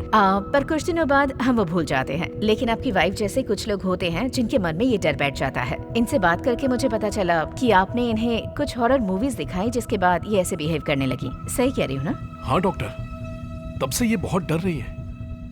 पर कुछ दिनों बाद हम वो भूल जाते हैं। लेकिन आपकी वाइफ जैसे कुछ लोग होते हैं जिनके मन में ये डर बैठ जाता है। इनसे बात करके मुझे पता चला कि आपने इन्हें कुछ हॉरर मूवीज दिखाई जिसके बाद ये ऐसे बिहेव करने लगी। सही कह रही हूँ ना? हाँ डॉक्टर, तब से ये बहुत डर रही है।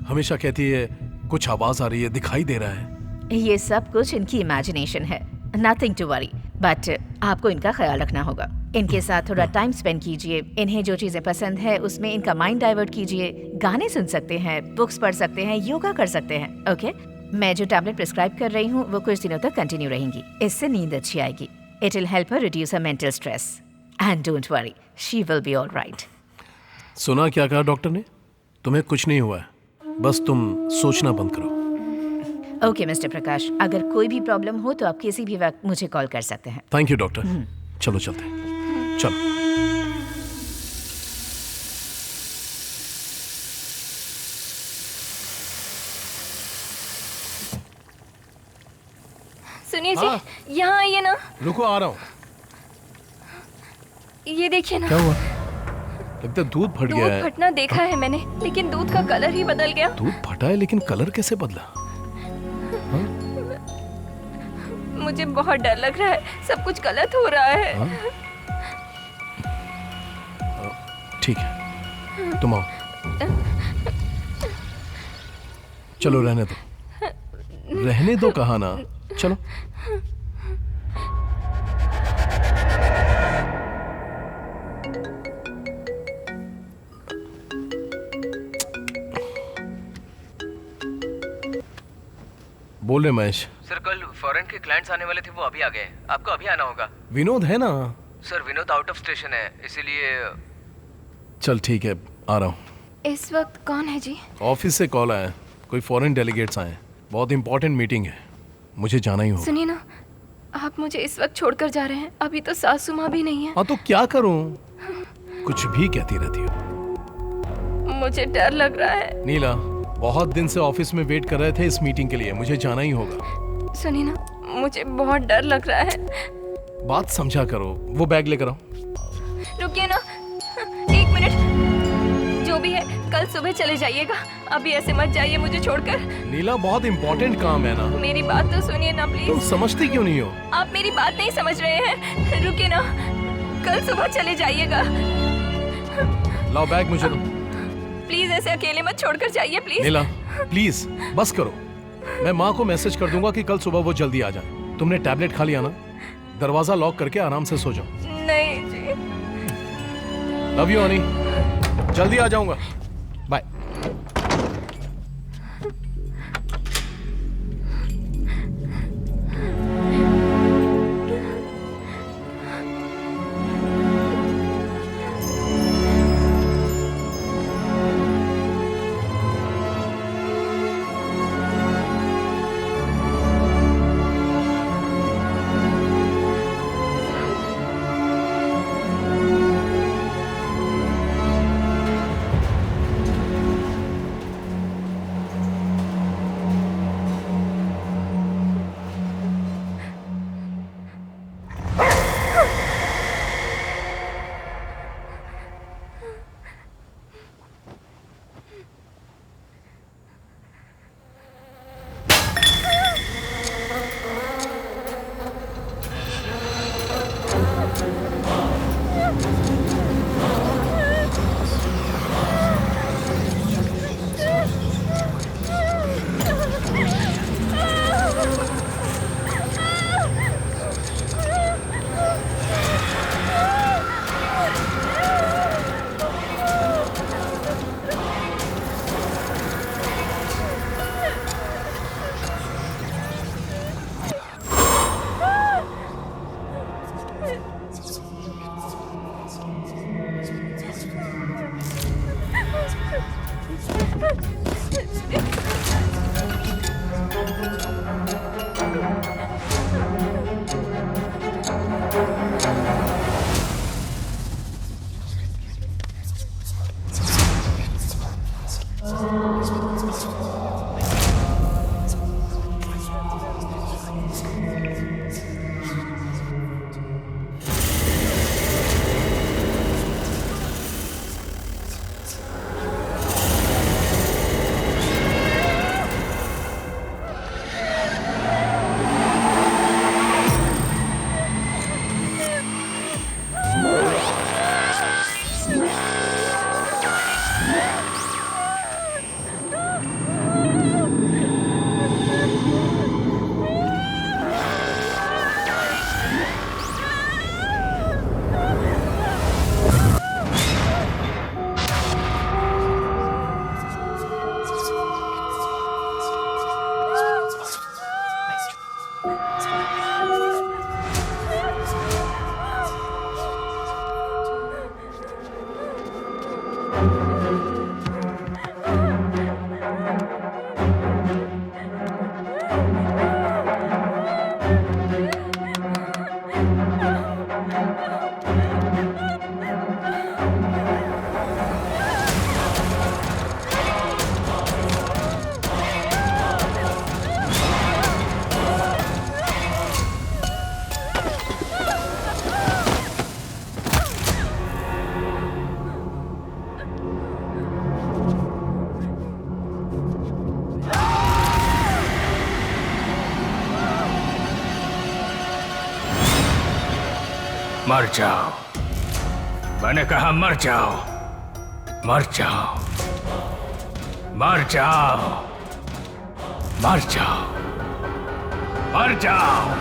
हमेशा कहती है कुछ आवाज आ रही है, दिखाई दे रहा है। ये सब कुछ इनकी इमेजिनेशन है, नथिंग टू वरी। बट आपको इनका ख्याल रखना होगा। इनके साथ थोड़ा टाइम स्पेंड कीजिए। इन्हें जो चीजें पसंद है उसमें इनका माइंड डाइवर्ट कीजिए। गाने सुन सकते हैं, बुक्स पढ़ सकते हैं, योगा कर सकते हैं। ओके, मैं जो टैबलेट प्रिस्क्राइब कर रही हूँ वो कुछ दिनों तक कंटिन्यू रहेंगी। इससे नींद अच्छी आएगी। It will help her reduce her mental stress and don't worry, she will be alright. सुना क्या कहा डॉक्टर ने? तुम्हें कुछ नहीं हुआ है, बस तुम सोचना बंद करो। ओके मिस्टर प्रकाश, अगर कोई भी प्रॉब्लम हो तो आप किसी भी वक्त मुझे कॉल कर सकते हैं। Thank you doctor. चलो चलते हैं, चलो। सुनिए हाँ। जी, यहाँ आइए ना। रुको, आ रहा हूँ। ये देखिए ना। क्या हुआ? लगता है दूध फट गया दूध है। फटना देखा है मैंने, लेकिन दूध का कलर ही बदल गया। दूध फटा है लेकिन कलर कैसे बदला? मुझे बहुत डर लग रहा है, सब कुछ गलत हो रहा है। ठीक है, तुम आओ। चलो रहने दो, रहने दो कहा ना। चलो। बोल रहे महेश। सर कल फॉरेन के क्लाइंट्स आने वाले थे, वो अभी आ गए। आपको अभी आना होगा। विनोद है ना? Sir Vinod out of station है, इसीलिए। चल ठीक है, आ रहा हूँ। इस वक्त कौन है जी? ऑफिस से कॉल आया, कोई फॉरेन डेलीगेट्स आए। बहुत इंपॉर्टेंट मीटिंग है, मुझे जाना ही होगा। सुनिए ना, आप मुझे इस वक्त छोड़कर जा रहे हैं। अभी तो सासू माँ भी नहीं है। हाँ तो क्या करूँ, कुछ भी कहती रहती हो। मुझे डर लग रहा है। नीला, बहुत दिन से ऑफिस में वेट कर रहे थे इस मीटिंग के लिए, मुझे जाना ही होगा। सुनिए ना, मुझे बहुत डर लग रहा है। बात समझा करो। वो बैग लेकर आओ। रुकिए ना, 1 मिनट। जो भी है, कल सुबह चले जाइएगा। अभी ऐसे मत जाइए मुझे छोड़कर। नीला, बहुत इंपॉर्टेंट काम है ना। मेरी बात तो सुनिए ना प्लीज। तुम समझती क्यों नहीं हो? आप मेरी बात नहीं समझ रहे हैं। रुकिए ना, कल सुबह चले जाइएगा। लाओ बैग मुझे दो। प्लीज ऐसे अकेले मत छोड़कर जाइए प्लीज। नीला प्लीज बस करो। मैं माँ को मैसेज कर दूंगा कि कल सुबह वो जल्दी आ जाए। तुमने टैबलेट खा लिया ना? दरवाजा लॉक करके आराम से सो जाओ। नहीं जी। लव यू हनी, जल्दी आ जाऊंगा। बाय। मर जाओ, मैंने कहा मर जाओ, मर जाओ, मर जाओ, मर जाओ, मर जाओ।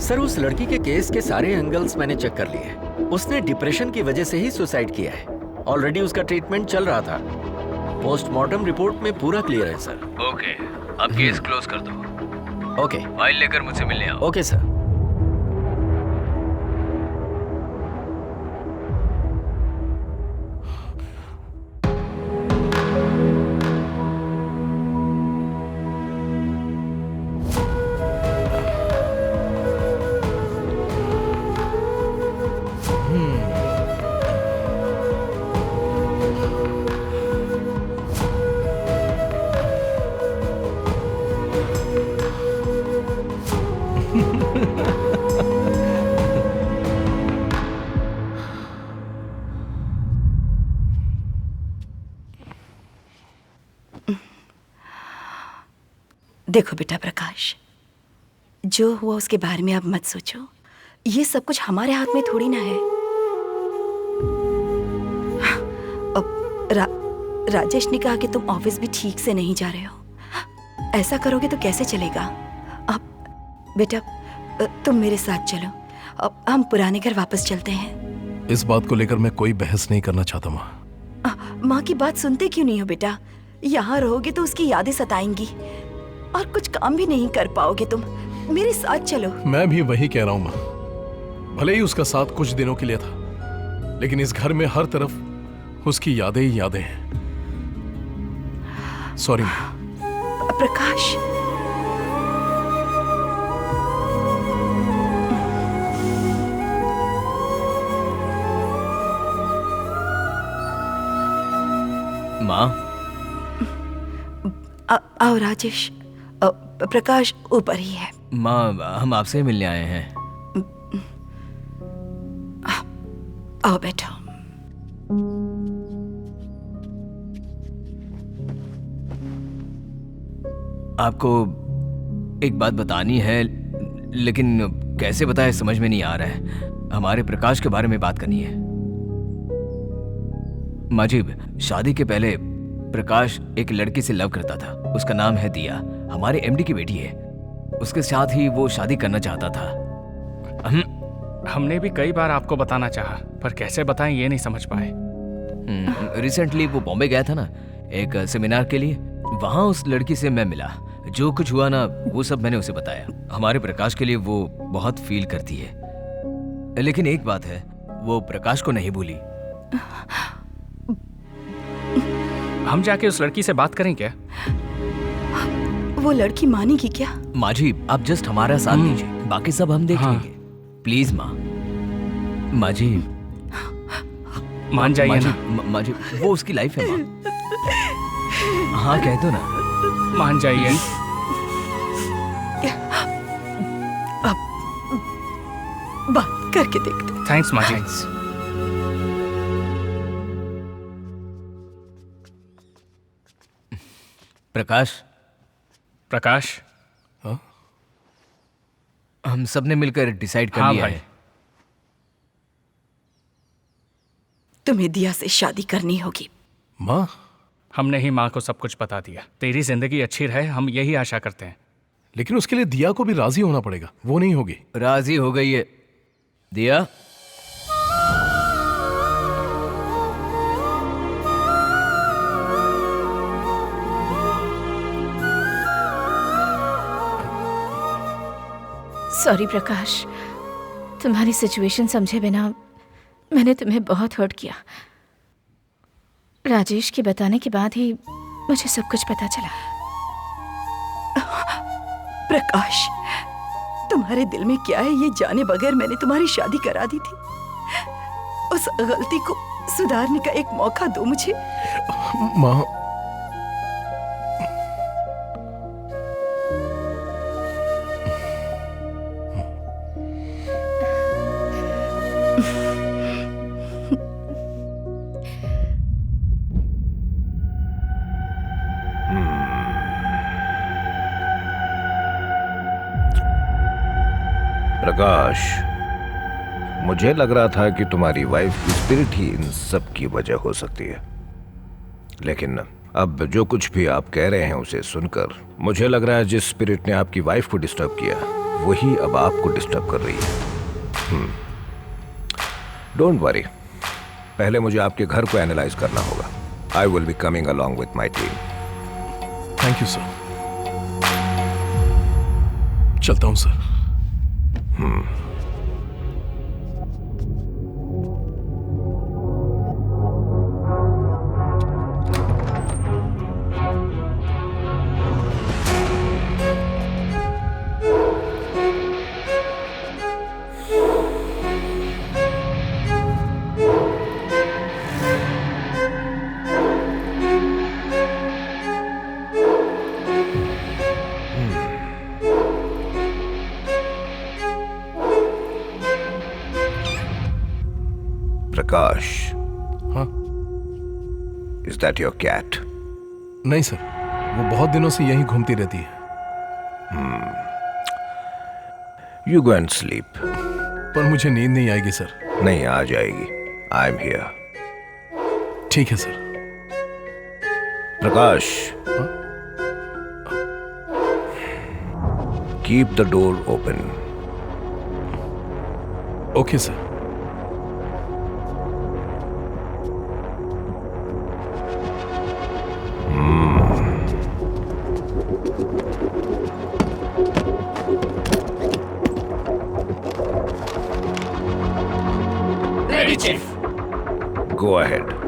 सर, उस लड़की के केस के सारे एंगल्स मैंने चेक कर लिए। उसने डिप्रेशन की वजह से ही सुसाइड किया है। ऑलरेडी उसका ट्रीटमेंट चल रहा था। पोस्टमार्टम रिपोर्ट में पूरा क्लियर है सर। ओके, अब केस क्लोज कर दो। ओके, फाइल लेकर मुझसे मिलने आओ। Okay sir. देखो बेटा प्रकाश, जो हुआ उसके बारे में अब मत सोचो। ये सब कुछ हमारे हाथ में थोड़ी ना है। अब राजेश ने कहा कि तुम ऑफिस भी ठीक से नहीं जा रहे हो। ऐसा करोगे तो कैसे चलेगा? अब बेटा तुम मेरे साथ चलो। अब हम पुराने घर वापस चलते हैं। इस बात को लेकर मैं कोई बहस नहीं करना चाहता माँ। माँ की बात सुनते क्यों नहीं हो बेटा? यहाँ रहोगे तो उसकी यादें सताएंगी और कुछ काम भी नहीं कर पाओगे तुम। मेरे साथ चलो। मैं भी वही कह रहा हूँ माँ। भले ही उसका साथ कुछ दिनों के लिए था, लेकिन इस घर में हर तरफ उसकी यादें ही यादें हैं। सॉरी माँ। प्रकाश, माँ। आओ राजेश। प्रकाश ऊपर ही है। माँ, हम आपसे मिलने आए हैं। आओ बैठो। आपको एक बात बतानी है, लेकिन कैसे बताए समझ में नहीं आ रहा है। हमारे प्रकाश के बारे में बात करनी है। माजिब, शादी के पहले प्रकाश एक लड़की से लव करता था। उसका नाम है दिया, हमारे एमडी की बेटी है। उसके साथ ही वो शादी करना चाहता था। हमने भी कई बार आपको बताना चाहा, पर कैसे बताएं ये नहीं समझ पाए। रिसेंटली वो बॉम्बे गया था ना, एक सेमिनार के लिए। वहां उस लड़की से मैं मिला। जो कुछ हुआ ना, वो सब मैंने उसे बताया। हमारे प्रकाश के लिए वो बहुत फील करती है, लेकिन एक बात है, वो प्रकाश को नहीं भूली। हम जाके उस लड़की से बात करें क्या? वो लड़की मानेगी क्या? माजी, आप जस्ट हमारा साथ दीजिए, बाकी सब हम देख लेंगे। प्लीज माँ। माजी, मान जाइए ना। माजी, वो उसकी लाइफ है माँ। हाँ कह दो ना। मान जाइए। अब बात करके देखते। थैंक्स माजी। प्रकाश, प्रकाश, हम सब ने मिलकर डिसाइड कर हाँ लिया भाई। है। तुम्हें दिया से शादी करनी होगी। माँ, हमने ही माँ को सब कुछ बता दिया। तेरी जिंदगी अच्छी रहे, हम यही आशा करते हैं। लेकिन उसके लिए दिया को भी राजी होना पड़ेगा। वो नहीं होगी। राजी हो गई है दिया। सॉरी प्रकाश, तुम्हारी सिचुएशन समझे बिना मैंने तुम्हें बहुत हर्ट किया। राजेश के बताने के बाद ही मुझे सब कुछ पता चला। प्रकाश, तुम्हारे दिल में क्या है ये जाने बगैर मैंने तुम्हारी शादी करा दी थी। उस गलती को सुधारने का एक मौका दो मुझे। माँ, प्रकाश, मुझे लग रहा था कि तुम्हारी वाइफ की स्पिरिट ही इन सब की वजह हो सकती है, लेकिन अब जो कुछ भी आप कह रहे हैं उसे सुनकर मुझे लग रहा है जिस स्पिरिट ने आपकी वाइफ को डिस्टर्ब किया वही अब आपको डिस्टर्ब कर रही है। डोंट वरी, पहले मुझे आपके घर को एनालाइज करना होगा। I will be coming along with my team. Thank you sir. चलता हूँ सर। प्रकाश, हाँ? Is that your cat? नहीं सर, वो बहुत दिनों से यहीं घूमती रहती है। You go and sleep. पर मुझे नींद नहीं आएगी सर। नहीं, आ जाएगी। I am here. ठीक है sir. Prakash, keep the door open. Okay sir. Ready chief. Go ahead.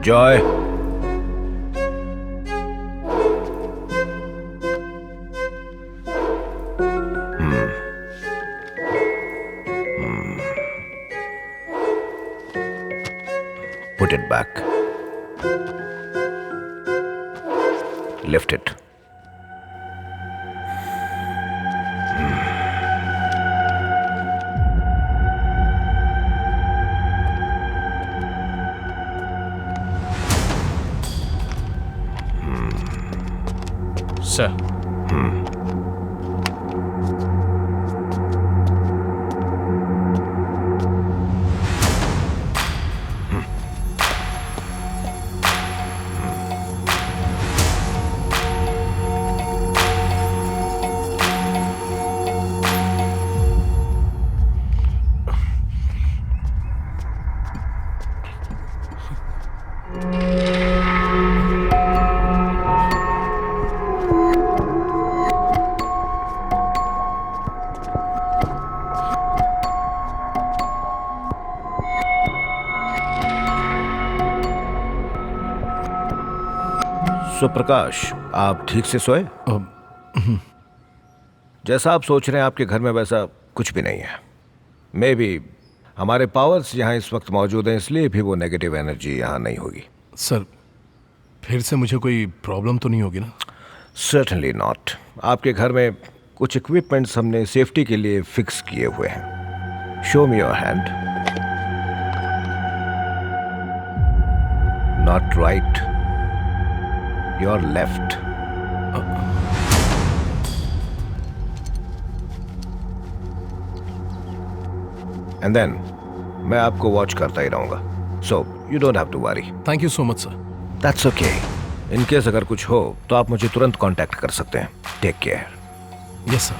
Joy, Put it back. Lift it. Sir, प्रकाश, आप ठीक से सोए? जैसा आप सोच रहे हैं आपके घर में वैसा कुछ भी नहीं है। मे बी हमारे पावर्स यहाँ इस वक्त मौजूद हैं, इसलिए भी वो नेगेटिव एनर्जी यहाँ नहीं होगी। सर, फिर से मुझे कोई प्रॉब्लम तो नहीं होगी ना? Certainly not. आपके घर में कुछ इक्विपमेंट्स हमने सेफ्टी के लिए फिक्स किए हुए हैं। Show me your hand. Not right, your left. And then मैं आपको वॉच करता ही रहूंगा, so you don't have to worry. Thank you so much sir. That's okay. In case अगर कुछ हो तो आप मुझे तुरंत कांटेक्ट कर सकते हैं। Take care. Yes sir.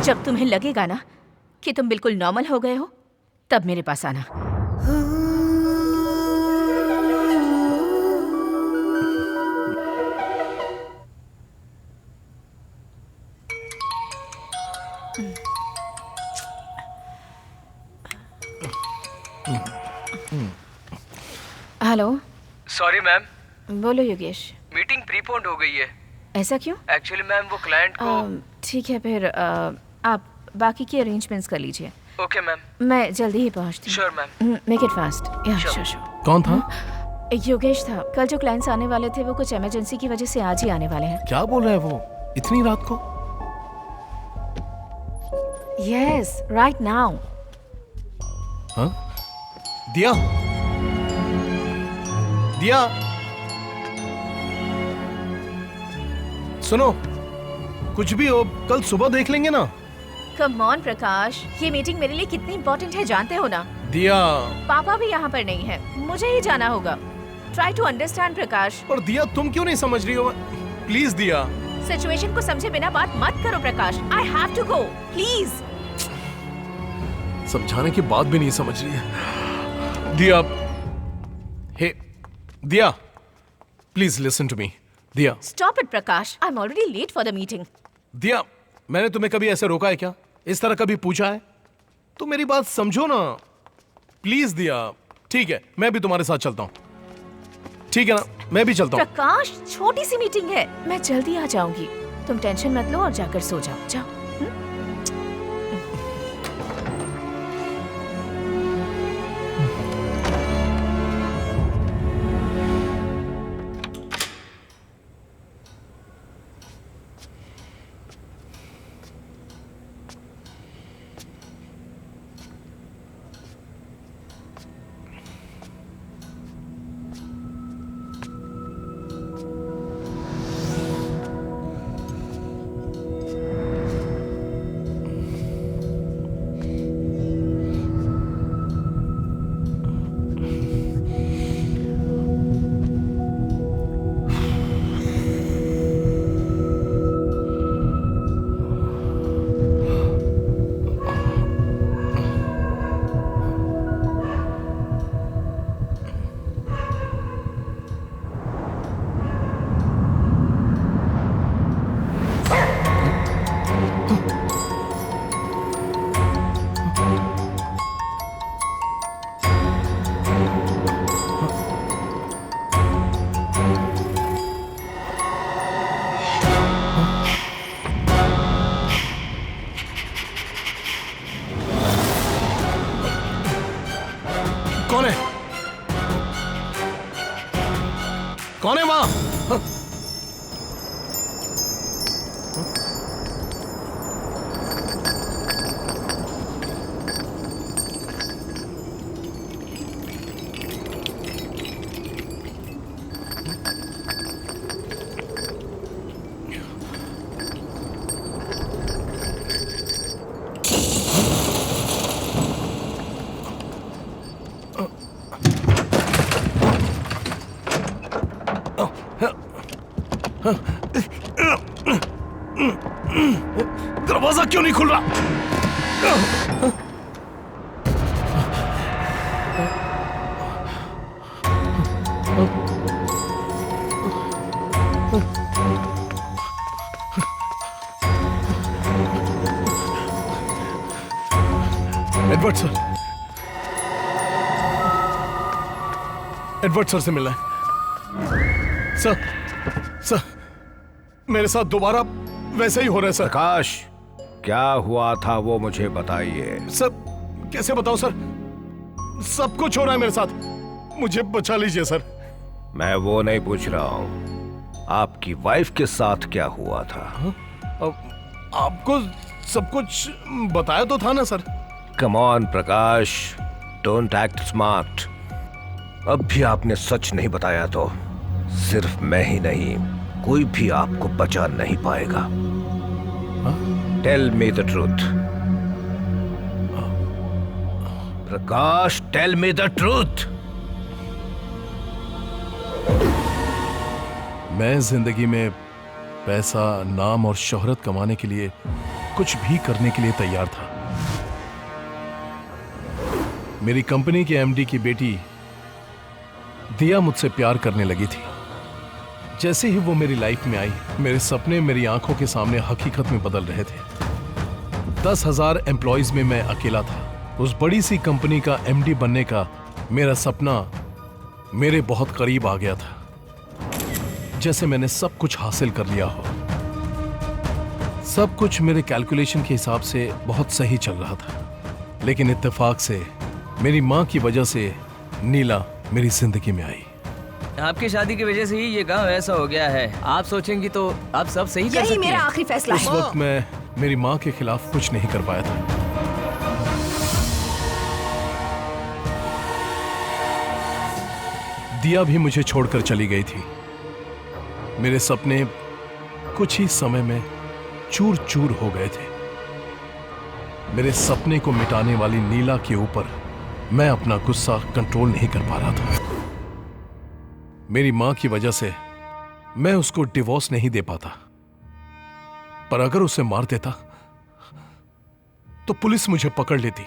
जब तुम्हें लगेगा ना कि तुम बिल्कुल नॉर्मल हो गए हो, तब मेरे पास आना। हेलो। Sorry ma'am. बोलो योगेश। मीटिंग प्रीपोन्ड हो गई है। ऐसा क्यों? एक्चुअली मैम वो क्लाइंट को। ठीक है, फिर आप बाकी की अरेंजमेंट्स कर लीजिए। Okay ma'am. मैं जल्दी ही पहुंचती हूँ। Sure ma'am. Make it fast. या श्योर। कौन था? योगेश था। कल जो क्लाइंट्स आने वाले थे वो कुछ इमरजेंसी की वजह से आज ही आने वाले हैं। क्या बोल रहा है वो इतनी रात को? Yes, right now. हाँ? दिया, दिया, सुनो, कुछ भी हो कल सुबह देख लेंगे ना। कम ऑन प्रकाश, ये मीटिंग मेरे लिए कितनी इंपॉर्टेंट है जानते हो ना? दिया, पापा भी यहाँ पर नहीं है, मुझे ही जाना होगा। ट्राई टू अंडरस्टैंड प्रकाश। और दिया तुम क्यों नहीं समझ रही हो? प्लीज दिया। सिचुएशन को समझे बिना बात मत करो Prakash. I have to go, please. समझाने की बात भी नहीं समझ रही है। दिया, हे दिया, please listen to me. Diya, stop it Prakash, I am already late for the meeting. Diya, मैंने तुम्हें कभी ऐसे रोका है क्या? इस तरह कभी पूछा है? तो मेरी बात समझो ना प्लीज। दिया, ठीक है, मैं भी तुम्हारे साथ चलता हूँ। ठीक है ना, मैं भी चलता हूँ। प्रकाश, छोटी सी मीटिंग है, मैं जल्दी आ जाऊंगी। तुम टेंशन मत लो और जाकर सो जाओ। जाओ। कौन है? कौन है वहां? दरवाजा क्यों नहीं खुल रहा? एडवर्ड सर, एडवर्ड सर से मिलना है। सर, मेरे साथ दोबारा वैसे ही हो रहा है सर। प्रकाश, क्या हुआ था वो मुझे बताइए। सर, कैसे बताऊं सर? सब कुछ हो रहा है मेरे साथ, मुझे बचा लीजिए सर। मैं वो नहीं पूछ रहा हूँ, आपकी वाइफ के साथ क्या हुआ था? आपको सब कुछ बताया तो था ना sir. Come on Prakash, don't act smart. अब भी आपने सच नहीं बताया तो सिर्फ मैं ही नहीं, कोई भी आपको बचा नहीं पाएगा। Tell me the truth Prakash, tell me the truth. मैं जिंदगी में पैसा, नाम और शोहरत कमाने के लिए कुछ भी करने के लिए तैयार था। मेरी कंपनी के एमडी की बेटी दिया मुझसे प्यार करने लगी थी। जैसे ही वो मेरी लाइफ में आई, मेरे सपने मेरी आंखों के सामने हकीकत में बदल रहे थे। 10,000 एम्प्लॉइज में मैं अकेला था। उस बड़ी सी कंपनी का एमडी बनने का मेरा सपना मेरे बहुत करीब आ गया था, जैसे मैंने सब कुछ हासिल कर लिया हो। सब कुछ मेरे कैलकुलेशन के हिसाब से बहुत सही चल रहा था, लेकिन इत्तेफाक से मेरी माँ की वजह से नीला मेरी जिंदगी में आई। आपकी शादी की वजह से ही ये गांव ऐसा हो गया है। आप सोचेंगी तो आप सब सही कर सकती हैं। यही मेरा आखिरी फैसला उस है। वक्त मैं मेरी माँ के खिलाफ कुछ नहीं कर पाया था। दिया भी मुझे छोड़कर चली गई थी। मेरे सपने कुछ ही समय में चूर चूर हो गए थे। मेरे सपने को मिटाने वाली नीला के ऊपर मैं अपना गुस्सा कंट्रोल नहीं कर पा रहा था। मेरी मां की वजह से मैं उसको डिवोर्स नहीं दे पाता, पर अगर उसे मार देता तो पुलिस मुझे पकड़ लेती।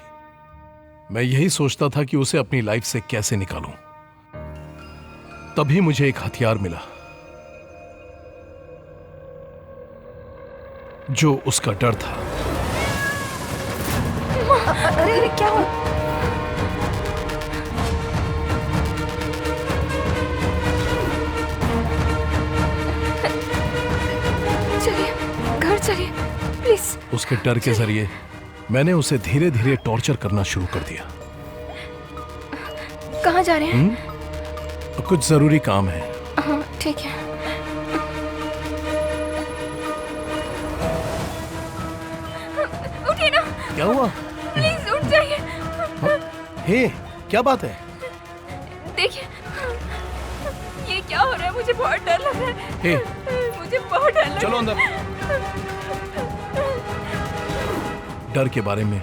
मैं यही सोचता था कि उसे अपनी लाइफ से कैसे निकालूं। तभी मुझे एक हथियार मिला जो उसका डर था। अरे क्या हुआ? चलिए, घर चलिए प्लीज। उसके डर के जरिए मैंने उसे धीरे धीरे टॉर्चर करना शुरू कर दिया। कहाँ जा रहे हैं? कुछ जरूरी काम है। हाँ ठीक है। उठिए ना। क्या हुआ? प्लीज उठ जाइए। हे, क्या बात है? देखिए, ये क्या हो रहा है? मुझे बहुत डर लग रहा है। हे, मुझे बहुत डर लग रहा है। चलो अंदर। डर के बारे में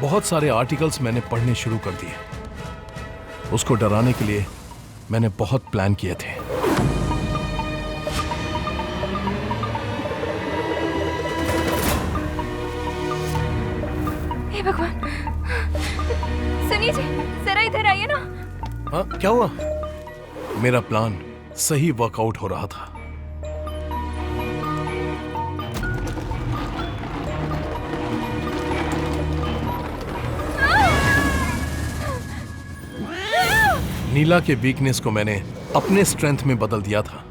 बहुत सारे आर्टिकल्स मैंने पढ़ने शुरू कर दिए। उसको डराने के लिए मैंने बहुत प्लान किए थे। हे भगवान, सुनिए जी, जरा इधर आइए ना। हाँ, क्या हुआ? मेरा प्लान सही वर्कआउट हो रहा था। नीला के वीकनेस को मैंने अपने स्ट्रेंथ में बदल दिया था।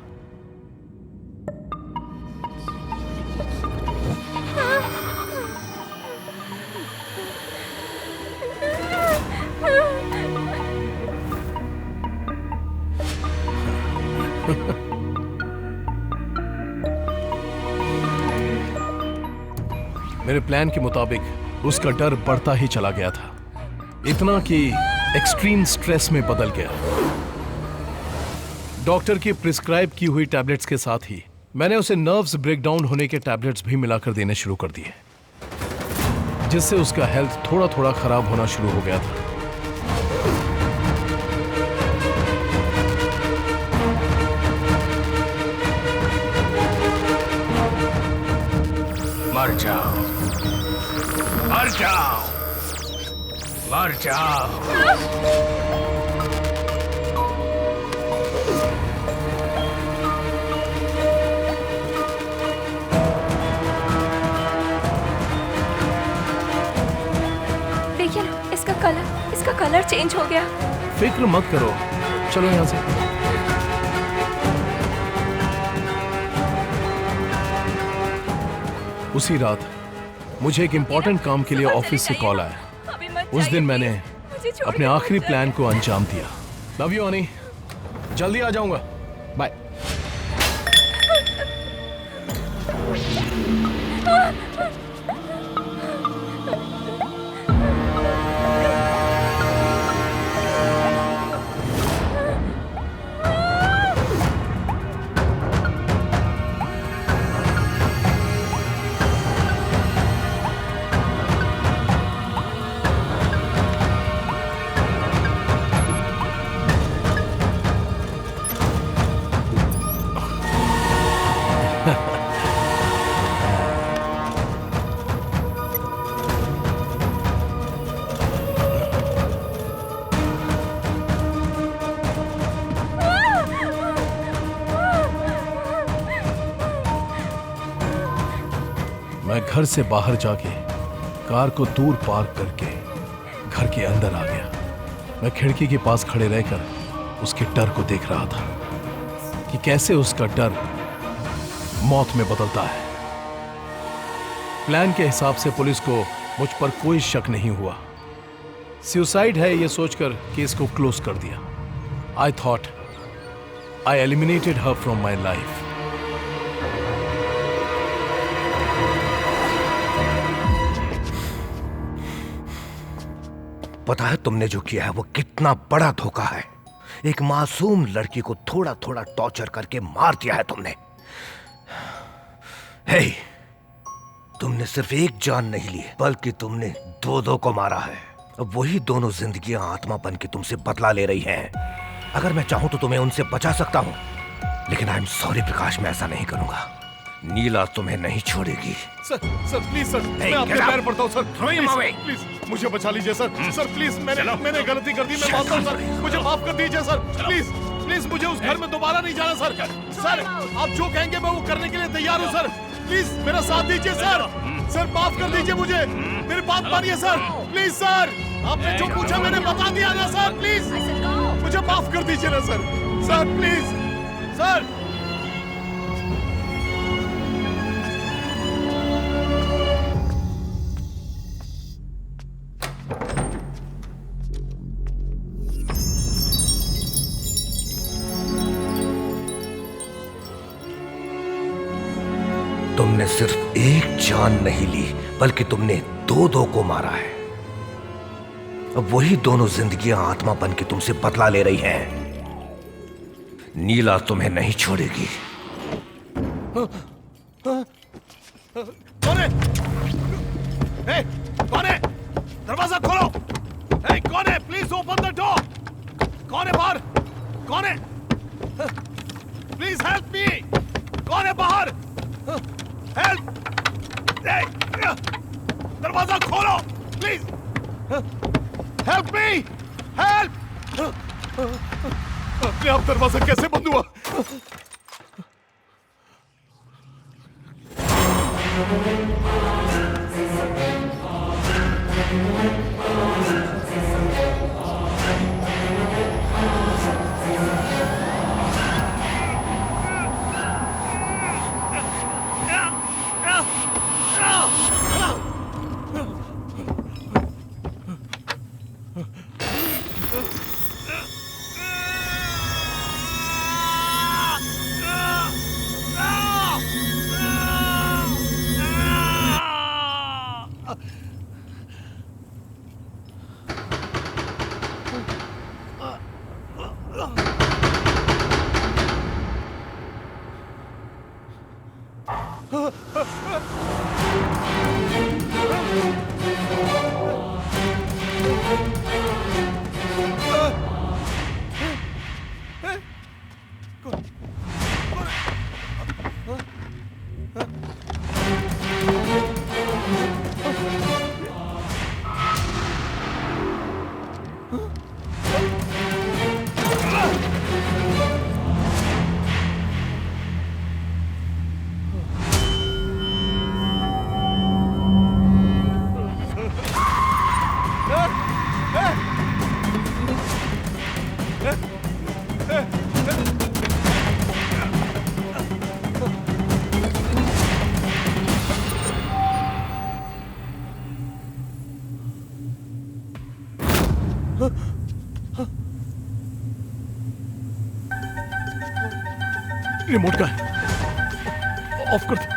मेरे प्लान के मुताबिक उसका डर बढ़ता ही चला गया था, इतना कि एक्सट्रीम स्ट्रेस में बदल गया। डॉक्टर की प्रिस्क्राइब की हुई टैबलेट्स के साथ ही मैंने उसे नर्व्स ब्रेकडाउन होने के टैबलेट्स भी मिलाकर देने शुरू कर दिए, जिससे उसका हेल्थ थोड़ा थोड़ा खराब होना शुरू हो गया था। मर जाओ, मर जाओ, मर जाओ। देखिए ना, इसका कलर चेंज हो गया। फिक्र मत करो, चलो यहाँ से। उसी रात मुझे एक इंपॉर्टेंट काम के लिए ऑफिस से कॉल आया। उस दिन मैंने अपने आखिरी प्लान को अंजाम दिया। लव यू अनी, जल्दी आ जाऊंगा, बाय। मैं घर से बाहर जाके कार को दूर पार्क करके घर के अंदर आ गया। मैं खिड़की के पास खड़े रहकर उसके डर को देख रहा था कि कैसे उसका डर मौत में बदलता है। प्लान के हिसाब से पुलिस को मुझ पर कोई शक नहीं हुआ। सुसाइड है यह सोचकर केस को क्लोज कर दिया। I thought I eliminated her from my life. पता है तुमने जो किया है वो कितना बड़ा धोखा है। एक मासूम लड़की को थोड़ा थोड़ा टॉर्चर करके मार दिया है तुमने। हे, तुमने सिर्फ एक जान नहीं ली बल्कि तुमने दो को मारा है। अब वही दोनों जिंदगियां आत्मा बन के तुमसे बदला ले रही हैं। अगर मैं चाहूं तो तुम्हें उनसे बचा सकता हूं, लेकिन आई एम सॉरी प्रकाश, मैं ऐसा नहीं करूंगा। नीला तुम्हें नहीं छोड़ेगी। सर प्लीज सर, मैं आपके पैर पड़ता हूँ सर, प्लीज मुझे बचा लीजिए सर। सर प्लीज, मैंने गलती कर दी, मैं मानता हूँ सर, मुझे माफ कर दीजिए सर। प्लीज मुझे उस घर में दोबारा नहीं जाना सर। सर आप जो कहेंगे मैं वो करने के लिए तैयार हूँ सर। प्लीज मेरा साथ दीजिए सर। सर माफ कर दीजिए मुझे, मेरी बात मानिए सर। प्लीज सर, आपने जो पूछा मैंने बता दिया ना सर। प्लीज मुझे माफ कर दीजिए ना सर। Sir please sir. तुमने सिर्फ एक जान नहीं ली बल्कि तुमने दो को मारा है। अब वही दोनों जिंदगियां आत्मा बन के तुमसे बदला ले रही हैं। नीला तुम्हें नहीं छोड़ेगी। कौन है? कौन है? दरवाजा खोलो। कौन है? Please open the door. कौन है बाहर? कौन है? Please help me. कौन है बाहर? हेल्प! दरवाजा खोलो प्लीज। Help me, help! अपने आप दरवाजा कैसे बंद हुआ? रिमोट का ऑफ कर दो।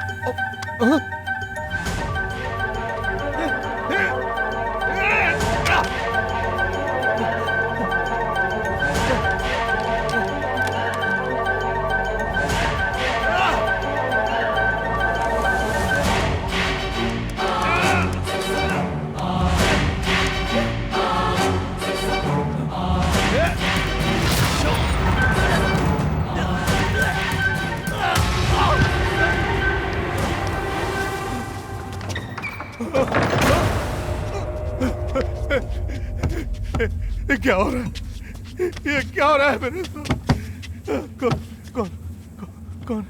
ये क्या हो रहा है? ये क्या हो रहा है मेरे साथ? कौन कौन कौन कौन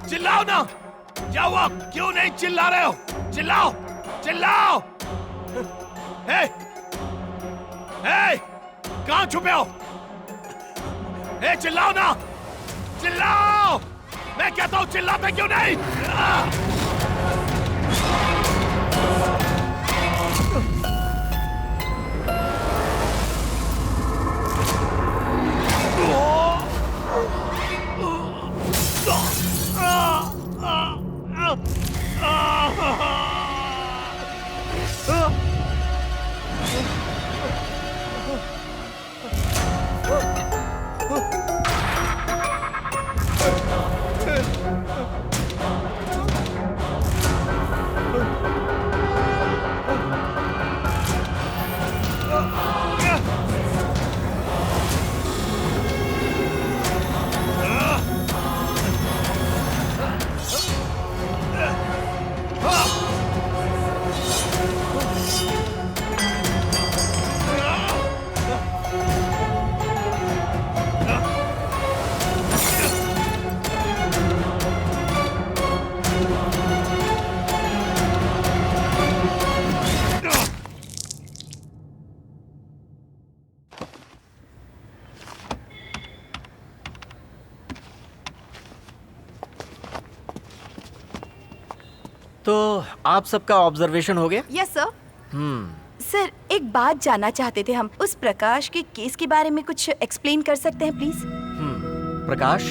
चिल्लाओ ना! क्या हुआ? क्यों नहीं चिल्ला रहे हो? चिल्लाओ! चिल्लाओ! हे! हे! कहाँ छुपे हो? हे, चिल्लाओ ना! चिल्लाओ! मैं कहता हूँ चिल्लाते क्यों नहीं? तो आप सबका ऑब्जर्वेशन हो गया? Yes sir. सर, एक बात जानना चाहते थे हम। उस प्रकाश के केस के बारे में कुछ एक्सप्लेन कर सकते हैं प्लीज? प्रकाश,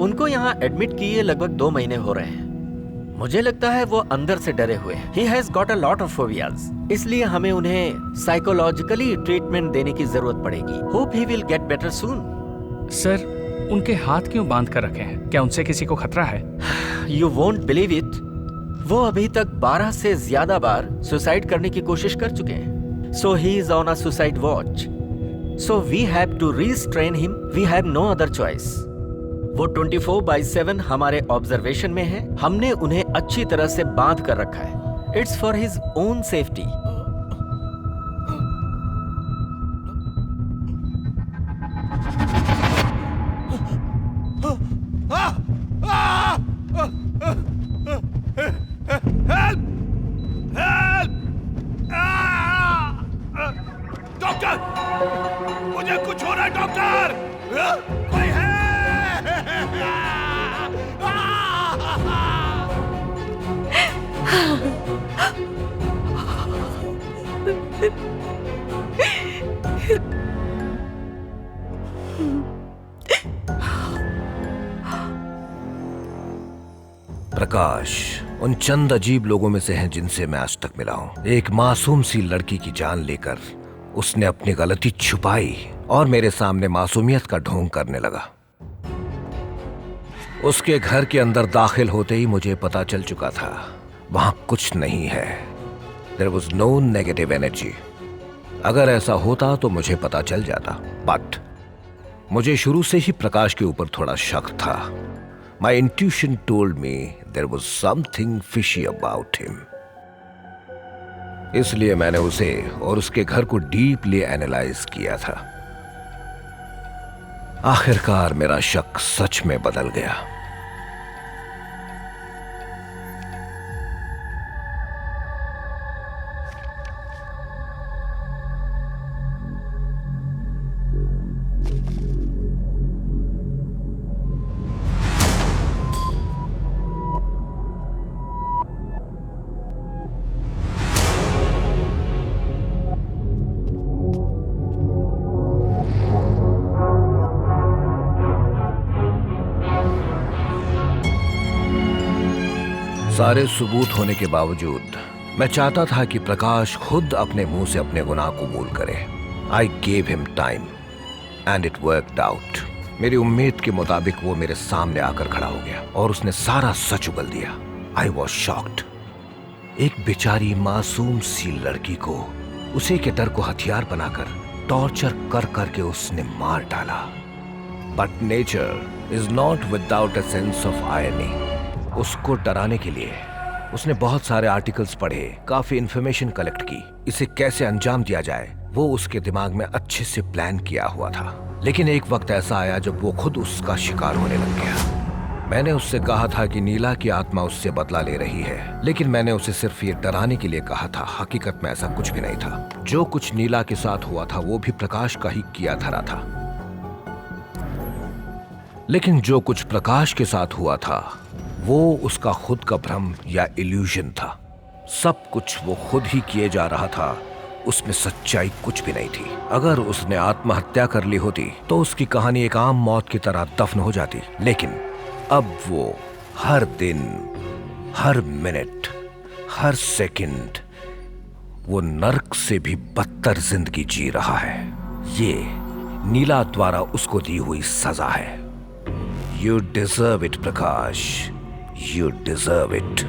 उनको यहाँ एडमिट किए लगभग 2 महीने हो रहे हैं। मुझे लगता है वो अंदर से डरे हुए हैं। He has got a lot of phobias. इसलिए हमें उन्हें साइकोलॉजिकली ट्रीटमेंट देने की जरूरत पड़ेगी। Hope he will get better soon. Sir, उनके हाथ क्यों बांध कर रखे हैं? क्या उनसे किसी को खतरा है? यू वोंट बिलीव इट, वो अभी तक 12 से ज्यादा बार सुसाइड करने की कोशिश कर चुके हैं। So he is on a suicide watch. So we have to restrain him, we have no other choice. वो 24/7 हमारे ऑब्जर्वेशन में है। हमने उन्हें अच्छी तरह से बांध कर रखा है। It's for his own safety. Doctor, मुझे कुछ हो रहा है डॉक्टर, कोई है? प्रकाश उन चंद अजीब लोगों में से हैं जिनसे मैं आज तक मिला हूं। एक मासूम सी लड़की की जान लेकर उसने अपनी गलती छुपाई और मेरे सामने मासूमियत का ढोंग करने लगा। उसके घर के अंदर दाखिल होते ही मुझे पता चल चुका था वहां कुछ नहीं है। There was no negative energy। अगर ऐसा होता तो मुझे पता चल जाता, बट मुझे शुरू से ही प्रकाश के ऊपर थोड़ा शक था। My intuition told me there was something fishy about him। इसलिए मैंने उसे और उसके घर को डीपली एनालाइज किया था। आखिरकार मेरा शक सच में बदल गया। सारे सबूत होने के बावजूद मैं चाहता था कि प्रकाश खुद अपने मुंह से अपने गुनाह कबूल करे। I gave him time and it worked out. मेरी उम्मीद के मुताबिक वो मेरे सामने आकर खड़ा हो गया और उसने सारा सच उगल दिया। I was shocked. एक बेचारी मासूम सी लड़की को उसी के डर को हथियार बनाकर टॉर्चर कर करके उसने मार डाला। But nature is not without a sense of irony. उसको डराने के लिए उसने बहुत सारे आर्टिकल्स पढ़े, काफी इंफॉर्मेशन कलेक्ट की। इसे कैसे अंजाम दिया जाए वो उसके दिमाग में अच्छे से प्लान किया हुआ था। लेकिन एक वक्त ऐसा आया जब वो खुद उसका शिकार होने लग गया। मैंने उससे कहा था कि नीला की आत्मा उससे बदला ले रही है, लेकिन मैंने उसे सिर्फ ये डराने के लिए कहा था। हकीकत में ऐसा कुछ भी नहीं था। जो कुछ नीला के साथ हुआ था वो भी प्रकाश का ही किया धरा था। लेकिन जो कुछ प्रकाश के साथ हुआ था वो उसका खुद का भ्रम या इल्यूजन था। सब कुछ वो खुद ही किए जा रहा था, उसमें सच्चाई कुछ भी नहीं थी। अगर उसने आत्महत्या कर ली होती तो उसकी कहानी एक आम मौत की तरह दफन हो जाती। लेकिन अब वो हर दिन, हर मिनट, हर सेकंड वो नर्क से भी बदतर जिंदगी जी रहा है। ये नीला द्वारा उसको दी हुई सजा है। You deserve it, Prakash. You deserve it.